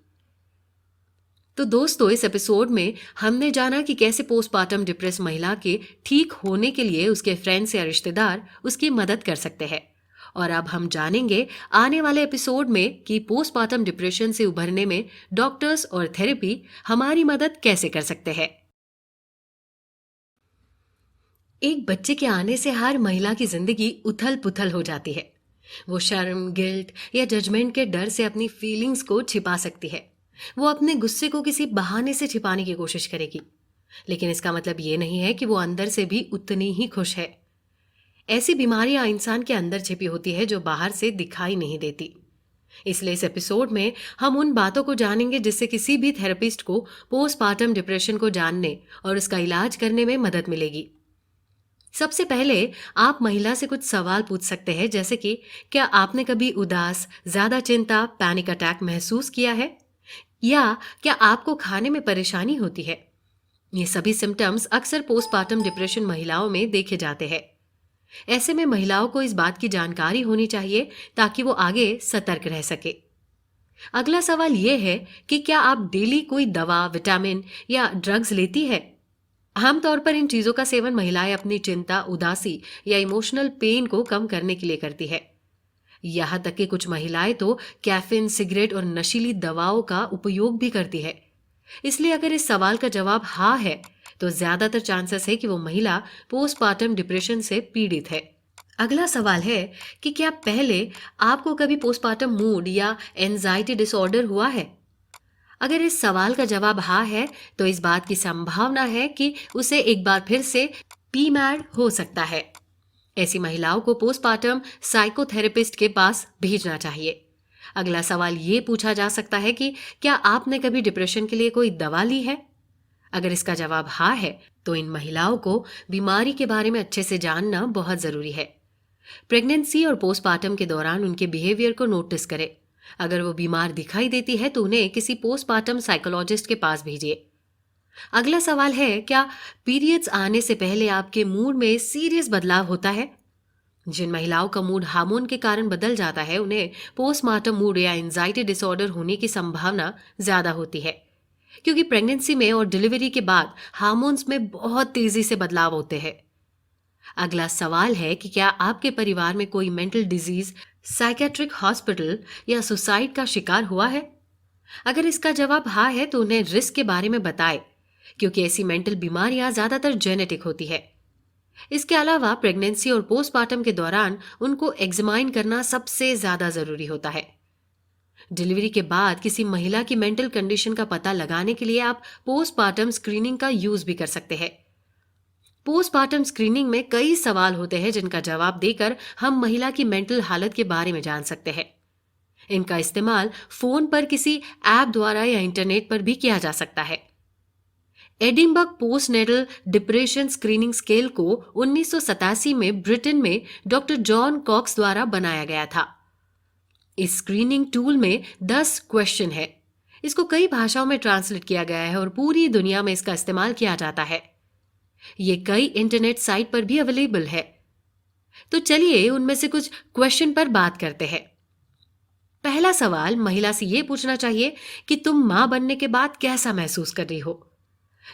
तो दोस्तों, इस एपिसोड में हमने जाना कि कैसे पोस्टमार्टम डिप्रेस महिला के ठीक होने के लिए उसके फ्रेंड्स या रिश्तेदार उसकी मदद कर सकते हैं। और अब हम जानेंगे आने वाले एपिसोड में कि पोस्टमार्टम डिप्रेशन से उभरने में डॉक्टर्स और थेरेपी हमारी मदद कैसे कर सकते हैं। एक बच्चे के आने से हर महिला की जिंदगी उथल पुथल हो जाती है। वो शर्म, गिल्ट या जजमेंट के डर से अपनी फीलिंग्स को छिपा सकती है। वो अपने गुस्से को किसी बहाने से छिपाने की कोशिश करेगी, लेकिन इसका मतलब ये नहीं है कि वो अंदर से भी उतनी ही खुश है। ऐसी बीमारियां इंसान के अंदर छिपी होती है जो बाहर से दिखाई नहीं देती। इसलिए इस एपिसोड में हम उन बातों को जानेंगे जिससे किसी भी थेरेपिस्ट को पोस्टमार्टम डिप्रेशन को जानने और उसका इलाज करने में मदद मिलेगी। सबसे पहले आप महिला से कुछ सवाल पूछ सकते हैं, जैसे कि क्या आपने कभी उदास, ज्यादा चिंता, पैनिक अटैक महसूस किया है? या क्या आपको खाने में परेशानी होती है? ये सभी सिम्टम्स अक्सर पोस्टपार्टम डिप्रेशन महिलाओं में देखे जाते हैं। ऐसे में महिलाओं को इस बात की जानकारी होनी चाहिए ताकि वो आगे सतर्क रह सके। अगला सवाल ये है कि क्या आप डेली कोई दवा, विटामिन या ड्रग्स लेती है? आमतौर पर इन चीजों का सेवन महिलाएं अपनी चिंता, उदासी या इमोशनल पेन को कम करने के लिए करती है। यहाँ तक कि कुछ महिलाएं तो कैफीन, सिगरेट और नशीली दवाओं का उपयोग भी करती है। इसलिए अगर इस सवाल का जवाब हाँ है, तो ज्यादातर चांसेस है कि वो महिला पोस्टपार्टम डिप्रेशन से पीड़ित है। अगला सवाल है कि क्या पहले आपको कभी पोस्टपार्टम मूड या एंजाइटी डिसऑर्डर हुआ है? अगर इस सवाल का जवाब हाँ है, तो इस बात की संभावना है कि उसे एक बार फिर से पीमैड हो सकता है। ऐसी महिलाओं को पोस्टपार्टम साइकोथेरेपिस्ट के पास भेजना चाहिए। अगला सवाल ये पूछा जा सकता है कि क्या आपने कभी डिप्रेशन के लिए कोई दवा ली है? अगर इसका जवाब हाँ है, तो इन महिलाओं को बीमारी के बारे में अच्छे से जानना बहुत जरूरी है। प्रेगनेंसी और पोस्टपार्टम के दौरान उनके बिहेवियर को नोटिस करें। अगर वो बीमार दिखाई देती है तो उन्हें किसी पोस्टपार्टम साइकोलॉजिस्ट के पास भेजिए। अगला सवाल है, क्या पीरियड्स आने से पहले आपके मूड में सीरियस बदलाव होता है? जिन महिलाओं का मूड हार्मोन के कारण बदल जाता है, उन्हें पोस्टमार्टम मूड या एंजाइटी डिसऑर्डर होने की संभावना ज्यादा होती है, क्योंकि प्रेगनेंसी में और डिलीवरी के बाद हार्मोन्स में बहुत तेजी से बदलाव होते हैं। अगला सवाल है कि क्या आपके परिवार में कोई मेंटल डिजीज, साइकेट्रिक हॉस्पिटल या सुसाइड का शिकार हुआ है? अगर इसका जवाब हाँ है, तो उन्हें रिस्क के बारे में बताएं, क्योंकि ऐसी मेंटल बीमारियां ज्यादातर जेनेटिक होती है। इसके अलावा प्रेगनेंसी और पोस्टपार्टम के दौरान उनको एग्जामाइन करना सबसे ज्यादा जरूरी होता है। डिलीवरी के बाद किसी महिला की मेंटल कंडीशन का पता लगाने के लिए आप पोस्टपार्टम स्क्रीनिंग का यूज भी कर सकते हैं। पोस्टपार्टम स्क्रीनिंग में कई सवाल होते हैं जिनका जवाब देकर हम महिला की मेंटल हालत के बारे में जान सकते हैं। इनका इस्तेमाल फोन पर किसी ऐप द्वारा या इंटरनेट पर भी किया जा सकता है। Edinburgh postnatal depression screening scale को 1987 में ब्रिटेन में डॉक्टर जॉन कॉक्स द्वारा बनाया गया था। इस स्क्रीनिंग टूल में 10 क्वेश्चन है। इसको कई भाषाओं में ट्रांसलेट किया गया है और पूरी दुनिया में इसका इस्तेमाल किया जाता है। ये कई इंटरनेट साइट पर भी अवेलेबल है। तो चलिए उनमें से कुछ क्वेश्चन पर बात करते हैं। पहला सवाल महिला से यह पूछना चाहिए कि तुम मां बनने के बाद कैसा महसूस कर रही हो,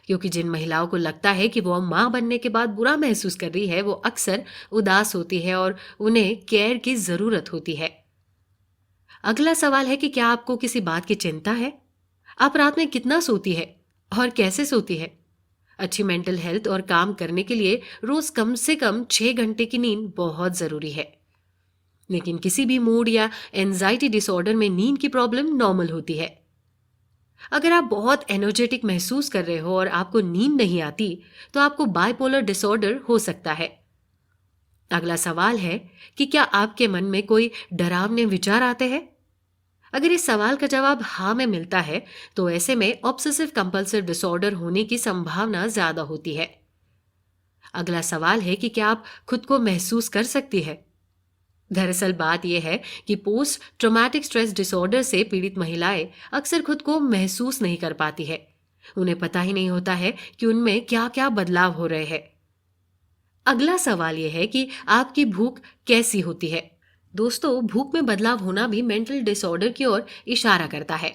क्योंकि जिन महिलाओं को लगता है कि वो मां बनने के बाद बुरा महसूस कर रही है, वो अक्सर उदास होती है और उन्हें केयर की जरूरत होती है। अगला सवाल है कि क्या आपको किसी बात की चिंता है? आप रात में कितना सोती है और कैसे सोती है? अच्छी मेंटल हेल्थ और काम करने के लिए रोज कम से कम 6 घंटे की नींद बहुत जरूरी है। लेकिन किसी भी मूड या एंजाइटी डिसऑर्डर में नींद की प्रॉब्लम नॉर्मल होती है। अगर आप बहुत एनर्जेटिक महसूस कर रहे हो और आपको नींद नहीं आती, तो आपको बाइपोलर डिसऑर्डर हो सकता है। अगला सवाल है कि क्या आपके मन में कोई डरावने विचार आते हैं? अगर इस सवाल का जवाब हाँ में मिलता है, तो ऐसे में ऑब्सेसिव कंपल्सिव डिसऑर्डर होने की संभावना ज्यादा होती है। अगला सवाल है कि क्या आप खुद को महसूस कर सकती है? दरअसल बात यह है कि पोस्ट ट्रॉमेटिक स्ट्रेस डिसऑर्डर से पीड़ित महिलाएं अक्सर खुद को महसूस नहीं कर पाती है। उन्हें पता ही नहीं होता है कि उनमें क्या क्या बदलाव हो रहे हैं। अगला सवाल यह है कि आपकी भूख कैसी होती है? दोस्तों, भूख में बदलाव होना भी मेंटल डिसऑर्डर की ओर इशारा करता है।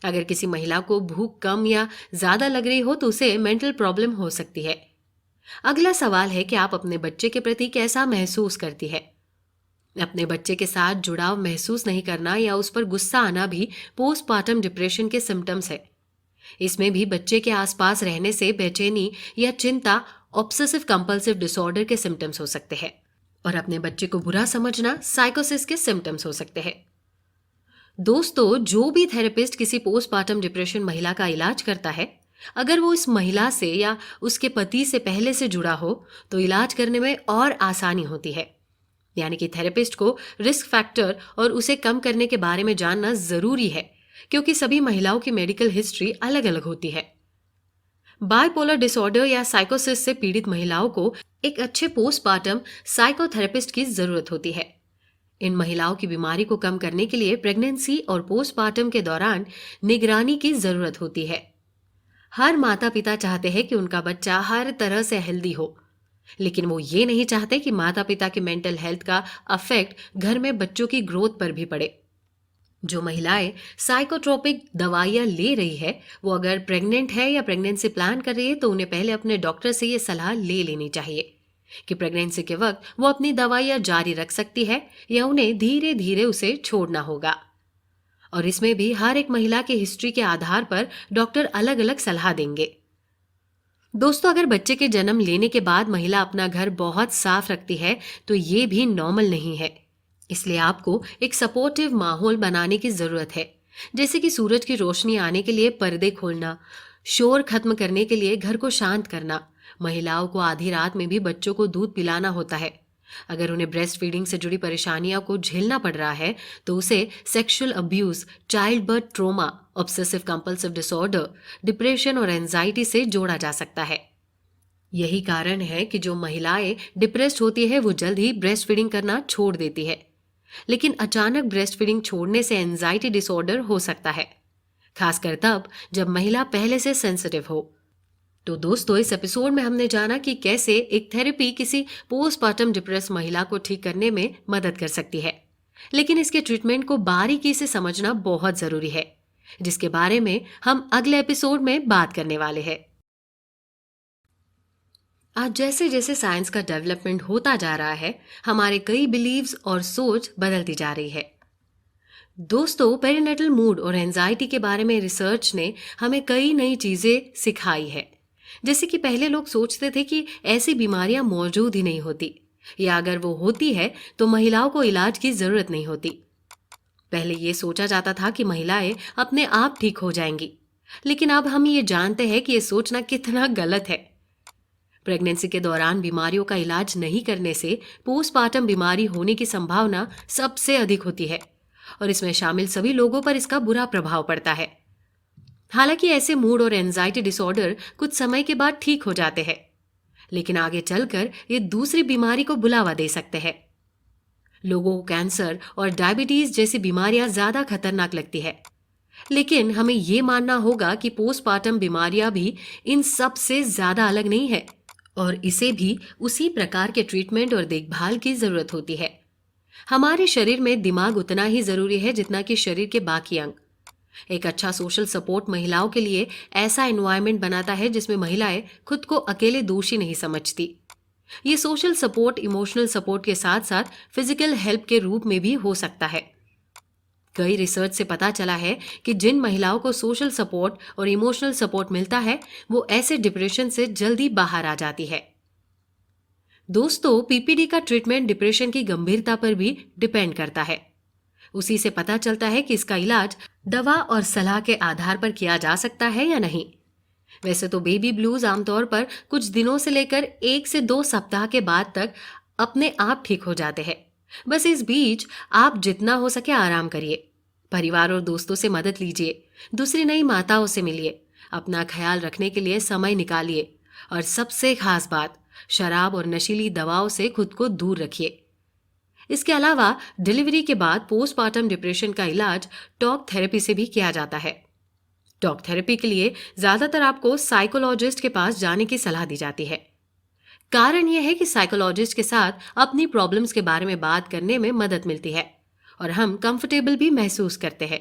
अगर किसी महिला को भूख कम या ज्यादा लग रही हो, तो उसे मेंटल प्रॉब्लम हो सकती है। अगला सवाल है कि आप अपने बच्चे के प्रति कैसा महसूस करती है? अपने बच्चे के साथ जुड़ाव महसूस नहीं करना या उस पर गुस्सा आना भी पोस्टपार्टम डिप्रेशन के सिम्टम्स है। इसमें भी बच्चे के आसपास रहने से बेचैनी या चिंता ऑब्सेसिव कंपल्सिव डिसऑर्डर के सिम्टम्स हो सकते हैं, और अपने बच्चे को बुरा समझना साइकोसिस के सिम्टम्स हो सकते हैं। दोस्तों, जो भी थेरेपिस्ट किसी पोस्टपार्टम डिप्रेशन महिला का इलाज करता है, अगर वो इस महिला से या उसके पति से पहले से जुड़ा हो, तो इलाज करने में और आसानी होती है। यानी कि थेरेपिस्ट को रिस्क फैक्टर और उसे कम करने के बारे में जानना जरूरी है, क्योंकि सभी महिलाओं की मेडिकल हिस्ट्री अलग अलग होती है। बाइपोलर डिसऑर्डर या साइकोसिस से पीड़ित महिलाओं को एक अच्छे पोस्टपार्टम साइकोथेरेपिस्ट की जरूरत होती है। इन महिलाओं की बीमारी को कम करने के लिए प्रेगनेंसी और पोस्टपार्टम के दौरान निगरानी की जरूरत होती है। हर माता पिता चाहते हैं कि उनका बच्चा हर तरह से हेल्दी हो, लेकिन वो ये नहीं चाहते कि माता पिता की मेंटल हेल्थ का अफेक्ट घर में बच्चों की ग्रोथ पर भी पड़े। जो महिलाएं साइकोट्रोपिक दवाइयां ले रही है, वो अगर प्रेग्नेंट है या प्रेगनेंसी प्लान कर रही है तो उन्हें पहले अपने डॉक्टर से ये सलाह ले लेनी चाहिए कि प्रेगनेंसी के वक्त वो अपनी दवाइयां जारी रख सकती है या उन्हें धीरे धीरे उसे छोड़ना होगा। और इसमें भी हर एक महिला के हिस्ट्री के आधार पर डॉक्टर अलग अलग सलाह देंगे। दोस्तों, अगर बच्चे के जन्म लेने के बाद महिला अपना घर बहुत साफ रखती है तो ये भी नॉर्मल नहीं है। इसलिए आपको एक सपोर्टिव माहौल बनाने की जरूरत है, जैसे कि सूरज की रोशनी आने के लिए पर्दे खोलना, शोर खत्म करने के लिए घर को शांत करना। महिलाओं को आधी रात में भी बच्चों को दूध पिलाना होता है। अगर उन्हें ब्रेस्ट फीडिंग से जुड़ी परेशानियों को झेलना पड़ रहा है तो उसे sexual abuse, child birth trauma, obsessive compulsive disorder, depression और एंजाइटी से जोड़ा जा सकता है। यही कारण है कि जो महिलाएं डिप्रेस्ड होती है वो जल्द ही ब्रेस्ट फीडिंग करना छोड़ देती है। लेकिन अचानक ब्रेस्ट फीडिंग छोड़ने से एंजाइटी डिसऑर्डर हो सकता है, खासकर तब जब महिला पहले से सेंसिटिव हो। तो दोस्तों, इस एपिसोड में हमने जाना कि कैसे एक थेरेपी किसी पोस्टपार्टम डिप्रेस महिला को ठीक करने में मदद कर सकती है, लेकिन इसके ट्रीटमेंट को बारीकी से समझना बहुत जरूरी है, जिसके बारे में हम अगले एपिसोड में बात करने वाले हैं। आज जैसे जैसे साइंस का डेवलपमेंट होता जा रहा है, हमारे कई बिलीव्स और सोच बदलती जा रही है। दोस्तों, पेरिनेटल मूड और एंजाइटी के बारे में रिसर्च ने हमें कई नई चीजें सिखाई है। जैसे कि पहले लोग सोचते थे कि ऐसी बीमारियां मौजूद ही नहीं होती, या अगर वो होती है तो महिलाओं को इलाज की जरूरत नहीं होती। पहले ये सोचा जाता था कि महिलाएं अपने आप ठीक हो जाएंगी, लेकिन अब हम ये जानते हैं कि ये सोचना कितना गलत है। प्रेगनेंसी के दौरान बीमारियों का इलाज नहीं करने से पोस्टपार्टम बीमारी होने की संभावना सबसे अधिक होती है और इसमें शामिल सभी लोगों पर इसका बुरा प्रभाव पड़ता है। हालांकि ऐसे मूड और एंजाइटी डिसऑर्डर कुछ समय के बाद ठीक हो जाते हैं, लेकिन आगे चलकर ये दूसरी बीमारी को बुलावा दे सकते हैं। लोगों को कैंसर और डायबिटीज जैसी बीमारियां ज्यादा खतरनाक लगती है, लेकिन हमें ये मानना होगा कि पोस्टपार्टम बीमारियां भी इन सब से ज्यादा अलग नहीं है और इसे भी उसी प्रकार के ट्रीटमेंट और देखभाल की जरूरत होती है। हमारे शरीर में दिमाग उतना ही जरूरी है जितना कि शरीर के बाकी अंग। एक अच्छा सोशल सपोर्ट महिलाओं के लिए ऐसा एनवायरनमेंट बनाता है जिसमें महिलाएं खुद को अकेले दोषी नहीं समझती। ये सोशल सपोर्ट इमोशनल सपोर्ट के साथ साथ फिजिकल हेल्प के रूप में भी हो सकता है। कई रिसर्च से पता चला है कि जिन महिलाओं को सोशल सपोर्ट और इमोशनल सपोर्ट मिलता है वो ऐसे डिप्रेशन से जल्दी बाहर आ जाती है। दोस्तों, पीपीडी का ट्रीटमेंट डिप्रेशन की गंभीरता पर भी डिपेंड करता है। उसी से पता चलता है कि इसका इलाज दवा और सलाह के आधार पर किया जा सकता है या नहीं। वैसे तो बेबी ब्लूज आमतौर पर कुछ दिनों से लेकर 1 से 2 सप्ताह के बाद तक अपने आप ठीक हो जाते हैं। बस इस बीच आप जितना हो सके आराम करिए, परिवार और दोस्तों से मदद लीजिए, दूसरी नई माताओं से मिलिए, अपना ख्याल रखने के लिए समय निकालिए और सबसे खास बात, शराब और नशीली दवाओं से खुद को दूर रखिए। इसके अलावा डिलीवरी के बाद पोस्टपार्टम डिप्रेशन का इलाज टॉक थेरेपी से भी किया जाता है। टॉक थेरेपी के लिए ज्यादातर आपको साइकोलॉजिस्ट के पास जाने की सलाह दी जाती है। कारण यह है कि साइकोलॉजिस्ट के साथ अपनी प्रॉब्लम्स के बारे में बात करने में मदद मिलती है और हम कंफर्टेबल भी महसूस करते हैं।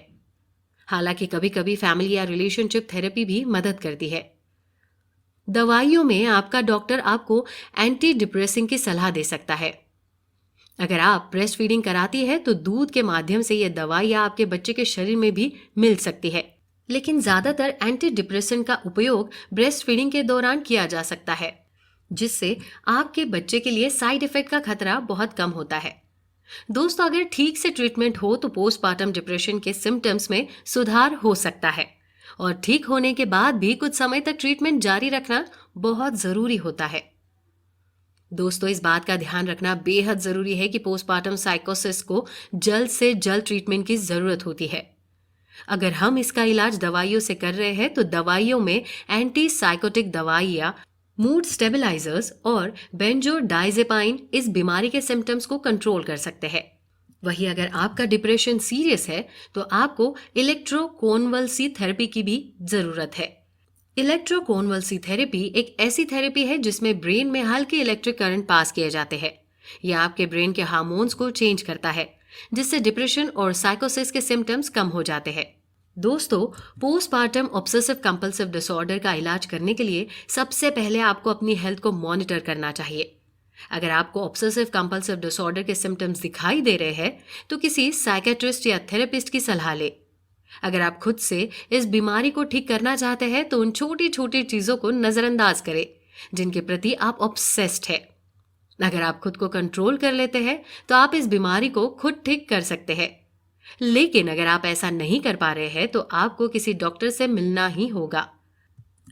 हालांकि कभी कभी फैमिली या रिलेशनशिप थेरेपी भी मदद करती है। दवाइयों में आपका डॉक्टर आपको एंटी डिप्रेसिंग की सलाह दे सकता है। अगर आप ब्रेस्ट फीडिंग कराती है तो दूध के माध्यम से यह दवाइयां आपके बच्चे के शरीर में भी मिल सकती है, लेकिन ज्यादातर एंटी डिप्रेसेंट का उपयोग ब्रेस्ट फीडिंग के दौरान किया जा सकता है, जिससे आपके बच्चे के लिए साइड इफेक्ट का खतरा बहुत कम होता है। दोस्तों, अगर ठीक से ट्रीटमेंट हो तो पोस्टपार्टम डिप्रेशन के सिम्टम्स में सुधार हो सकता है और ठीक होने के बाद भी कुछ समय तक ट्रीटमेंट जारी रखना बहुत जरूरी होता है। दोस्तों, इस बात का ध्यान रखना बेहद जरूरी है कि पोस्टपार्टम साइकोसिस को जल्द से जल्द ट्रीटमेंट की जरूरत होती है। अगर हम इसका इलाज दवाइयों से कर रहे हैं तो दवाइयों में एंटी साइकोटिक दवाइयां, मूड स्टेबलाइजर्स और बेंजोडाइजेपाइन इस बीमारी के सिम्टम्स को कंट्रोल कर सकते हैं। वहीं अगर आपका डिप्रेशन सीरियस है तो आपको इलेक्ट्रोकॉन्वल्सी थेरेपी की भी जरूरत है। इलेक्ट्रोकॉन्वल्सी थेरेपी एक ऐसी थेरेपी है जिसमें ब्रेन में हल्के इलेक्ट्रिक करंट पास किए जाते हैं। यह आपके ब्रेन के हार्मोन्स को चेंज करता है, जिससे डिप्रेशन और साइकोसिस के सिम्टम्स कम हो जाते हैं। दोस्तों, पोस्टमार्टम ऑब्सेसिव कंपल्सिव डिसऑर्डर का इलाज करने के लिए सबसे पहले आपको अपनी हेल्थ को मॉनिटर करना चाहिए। अगर आपको ऑब्सेसिव कंपल्सिव डिसऑर्डर के सिम्टम्स दिखाई दे रहे हैं तो किसी साइकेट्रिस्ट या थेरेपिस्ट की सलाह ले। अगर आप खुद से इस बीमारी को ठीक करना चाहते हैं तो उन छोटी छोटी चीजों को नजरअंदाज करें जिनके प्रति आप ऑब्सेस्ड है। अगर आप खुद को कंट्रोल कर लेते हैं तो आप इस बीमारी को खुद ठीक कर सकते हैं। लेकिन अगर आप ऐसा नहीं कर पा रहे हैं तो आपको किसी डॉक्टर से मिलना ही होगा।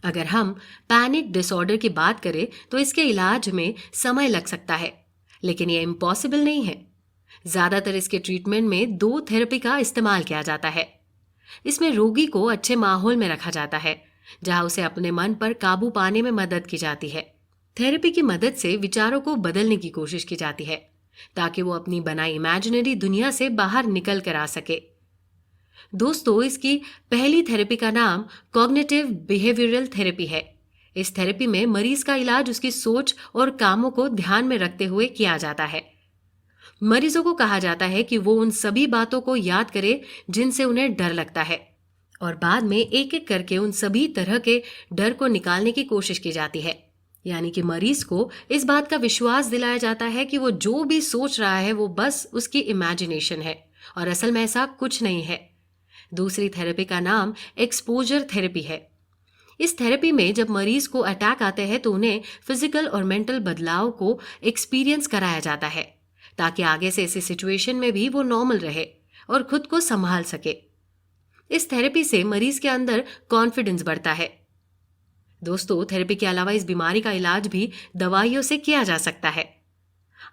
अगर हम पैनिक डिसऑर्डर की बात करें तो इसके इलाज में समय लग सकता है, लेकिन यह इम्पॉसिबल नहीं है। ज्यादातर इसके ट्रीटमेंट में 2 थेरेपी का इस्तेमाल किया जाता है। इसमें रोगी को अच्छे माहौल में रखा जाता है जहां उसे अपने मन पर काबू पाने में मदद की जाती है। थेरेपी की मदद से विचारों को बदलने की कोशिश की जाती है ताकि वो अपनी बनाई इमेजिनरी दुनिया से बाहर निकल कर आ सके। दोस्तों, इसकी पहली थेरेपी का नाम कॉग्निटिव बिहेवियरल थेरेपी है। इस थेरेपी में मरीज का इलाज उसकी सोच और कामों को ध्यान में रखते हुए किया जाता है। मरीजों को कहा जाता है कि वो उन सभी बातों को याद करे जिनसे उन्हें डर लगता है, और बाद में एक एक करके उन सभी तरह के डर को निकालने की कोशिश की जाती है। यानी कि मरीज को इस बात का विश्वास दिलाया जाता है कि वो जो भी सोच रहा है वो बस उसकी इमेजिनेशन है और असल में ऐसा कुछ नहीं है। दूसरी थेरेपी का नाम एक्सपोजर थेरेपी है। इस थेरेपी में जब मरीज को अटैक आते हैं तो उन्हें फिजिकल और मेंटल बदलाव को एक्सपीरियंस कराया जाता है ताकि आगे से ऐसी सिचुएशन में भी वो नॉर्मल रहे और खुद को संभाल सके। इस थेरेपी से मरीज के अंदर कॉन्फिडेंस बढ़ता है। दोस्तों, थेरेपी के अलावा इस बीमारी का इलाज भी दवाइयों से किया जा सकता है।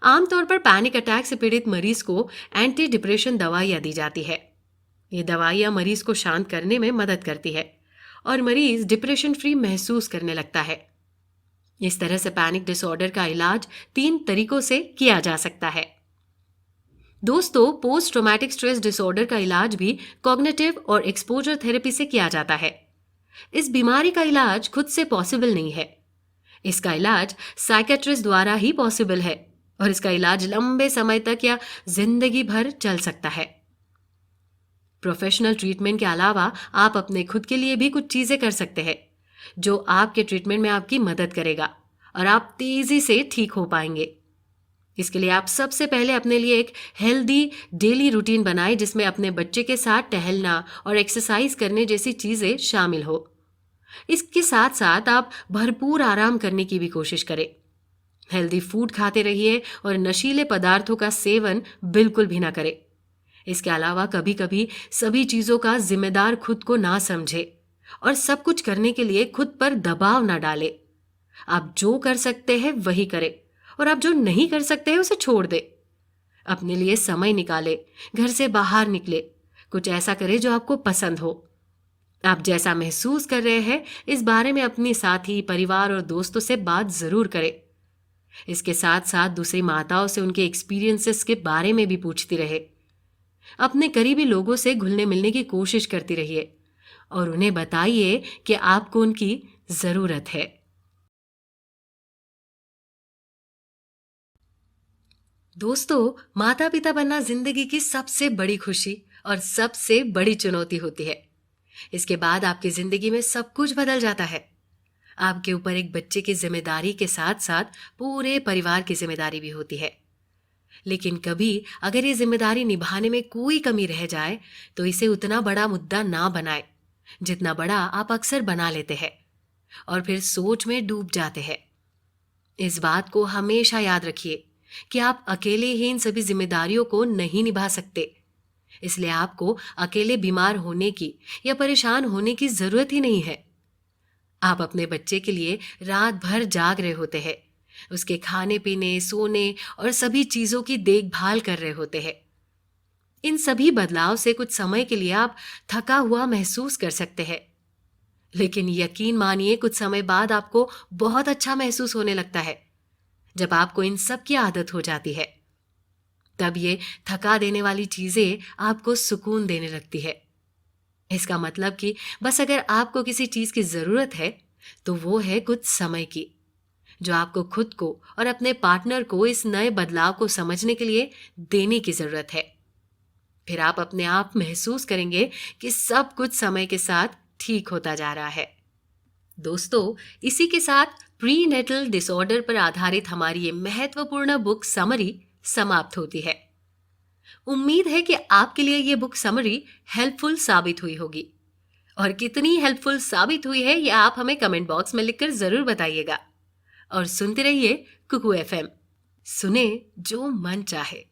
आमतौर पर पैनिक अटैक से पीड़ित मरीज को एंटी डिप्रेशन दवाइयां दी जाती है। ये दवाइयां मरीज को शांत करने में मदद करती है और मरीज डिप्रेशन फ्री महसूस करने लगता है। इस तरह से पैनिक डिसऑर्डर का इलाज 3 तरीकों से किया जा सकता है। दोस्तों, पोस्ट ट्रॉमेटिक स्ट्रेस डिसऑर्डर का इलाज भी कॉग्निटिव और एक्सपोजर थेरेपी से किया जाता है। इस बीमारी का इलाज खुद से पॉसिबल नहीं है। इसका इलाज साइकेट्रिस्ट द्वारा ही पॉसिबल है और इसका इलाज लंबे समय तक या जिंदगी भर चल सकता है। प्रोफेशनल ट्रीटमेंट के अलावा आप अपने खुद के लिए भी कुछ चीजें कर सकते हैं जो आपके ट्रीटमेंट में आपकी मदद करेगा और आप तेजी से ठीक हो पाएंगे। इसके लिए आप सबसे पहले अपने लिए एक हेल्दी डेली रूटीन बनाएं जिसमें अपने बच्चे के साथ टहलना और एक्सरसाइज करने जैसी चीजें शामिल हो। इसके साथ साथ आप भरपूर आराम करने की भी कोशिश करें। हेल्दी फूड खाते रहिए और नशीले पदार्थों का सेवन बिल्कुल भी ना करें। इसके अलावा कभी कभी सभी चीजों का जिम्मेदार खुद को ना समझे और सब कुछ करने के लिए खुद पर दबाव ना डाले। आप जो कर सकते हैं वही करें और आप जो नहीं कर सकते हैं उसे छोड़ दे। अपने लिए समय निकाले, घर से बाहर निकले, कुछ ऐसा करें जो आपको पसंद हो। आप जैसा महसूस कर रहे हैं इस बारे में अपने साथी, परिवार और दोस्तों से बात जरूर करें। इसके साथ साथ दूसरी माताओं से उनके एक्सपीरियंसेस के बारे में भी पूछती रहे। अपने करीबी लोगों से घुलने मिलने की कोशिश करती रहिए और उन्हें बताइए कि आपको उनकी जरूरत है। दोस्तों, माता पिता बनना जिंदगी की सबसे बड़ी खुशी और सबसे बड़ी चुनौती होती है। इसके बाद आपकी जिंदगी में सब कुछ बदल जाता है। आपके ऊपर एक बच्चे की जिम्मेदारी के साथ साथ पूरे परिवार की जिम्मेदारी भी होती है। लेकिन कभी अगर ये जिम्मेदारी निभाने में कोई कमी रह जाए तो इसे उतना बड़ा मुद्दा ना बनाए जितना बड़ा आप अक्सर बना लेते हैं और फिर सोच में डूब जाते हैं। इस बात को हमेशा याद रखिए कि आप अकेले ही इन सभी जिम्मेदारियों को नहीं निभा सकते। इसलिए आपको अकेले बीमार होने की या परेशान होने की जरूरत ही नहीं है। आप अपने बच्चे के लिए रात भर जाग रहे होते हैं, उसके खाने पीने, सोने और सभी चीजों की देखभाल कर रहे होते हैं। इन सभी बदलाव से कुछ समय के लिए आप थका हुआ महसूस कर सकते हैं, लेकिन यकीन मानिए कुछ समय बाद आपको बहुत अच्छा महसूस होने लगता है जब आपको इन सब की आदत हो जाती है। तब ये थका देने वाली चीजें आपको सुकून देने लगती है। इसका मतलब कि बस अगर आपको किसी चीज की जरूरत है तो वो है कुछ समय की, जो आपको खुद को और अपने पार्टनर को इस नए बदलाव को समझने के लिए देने की जरूरत है। फिर आप अपने आप महसूस करेंगे कि सब कुछ समय के साथ ठीक होता जा रहा है। दोस्तों, इसी के साथ प्रीनेटल डिसऑर्डर पर आधारित हमारी ये महत्वपूर्ण बुक समरी समाप्त होती है। उम्मीद है कि आपके लिए ये बुक समरी हेल्पफुल साबित हुई होगी, और कितनी हेल्पफुल साबित हुई है ये आप हमें कमेंट बॉक्स में लिखकर जरूर बताइएगा। और सुनते रहिए कुकू एफएम, सुने जो मन चाहे।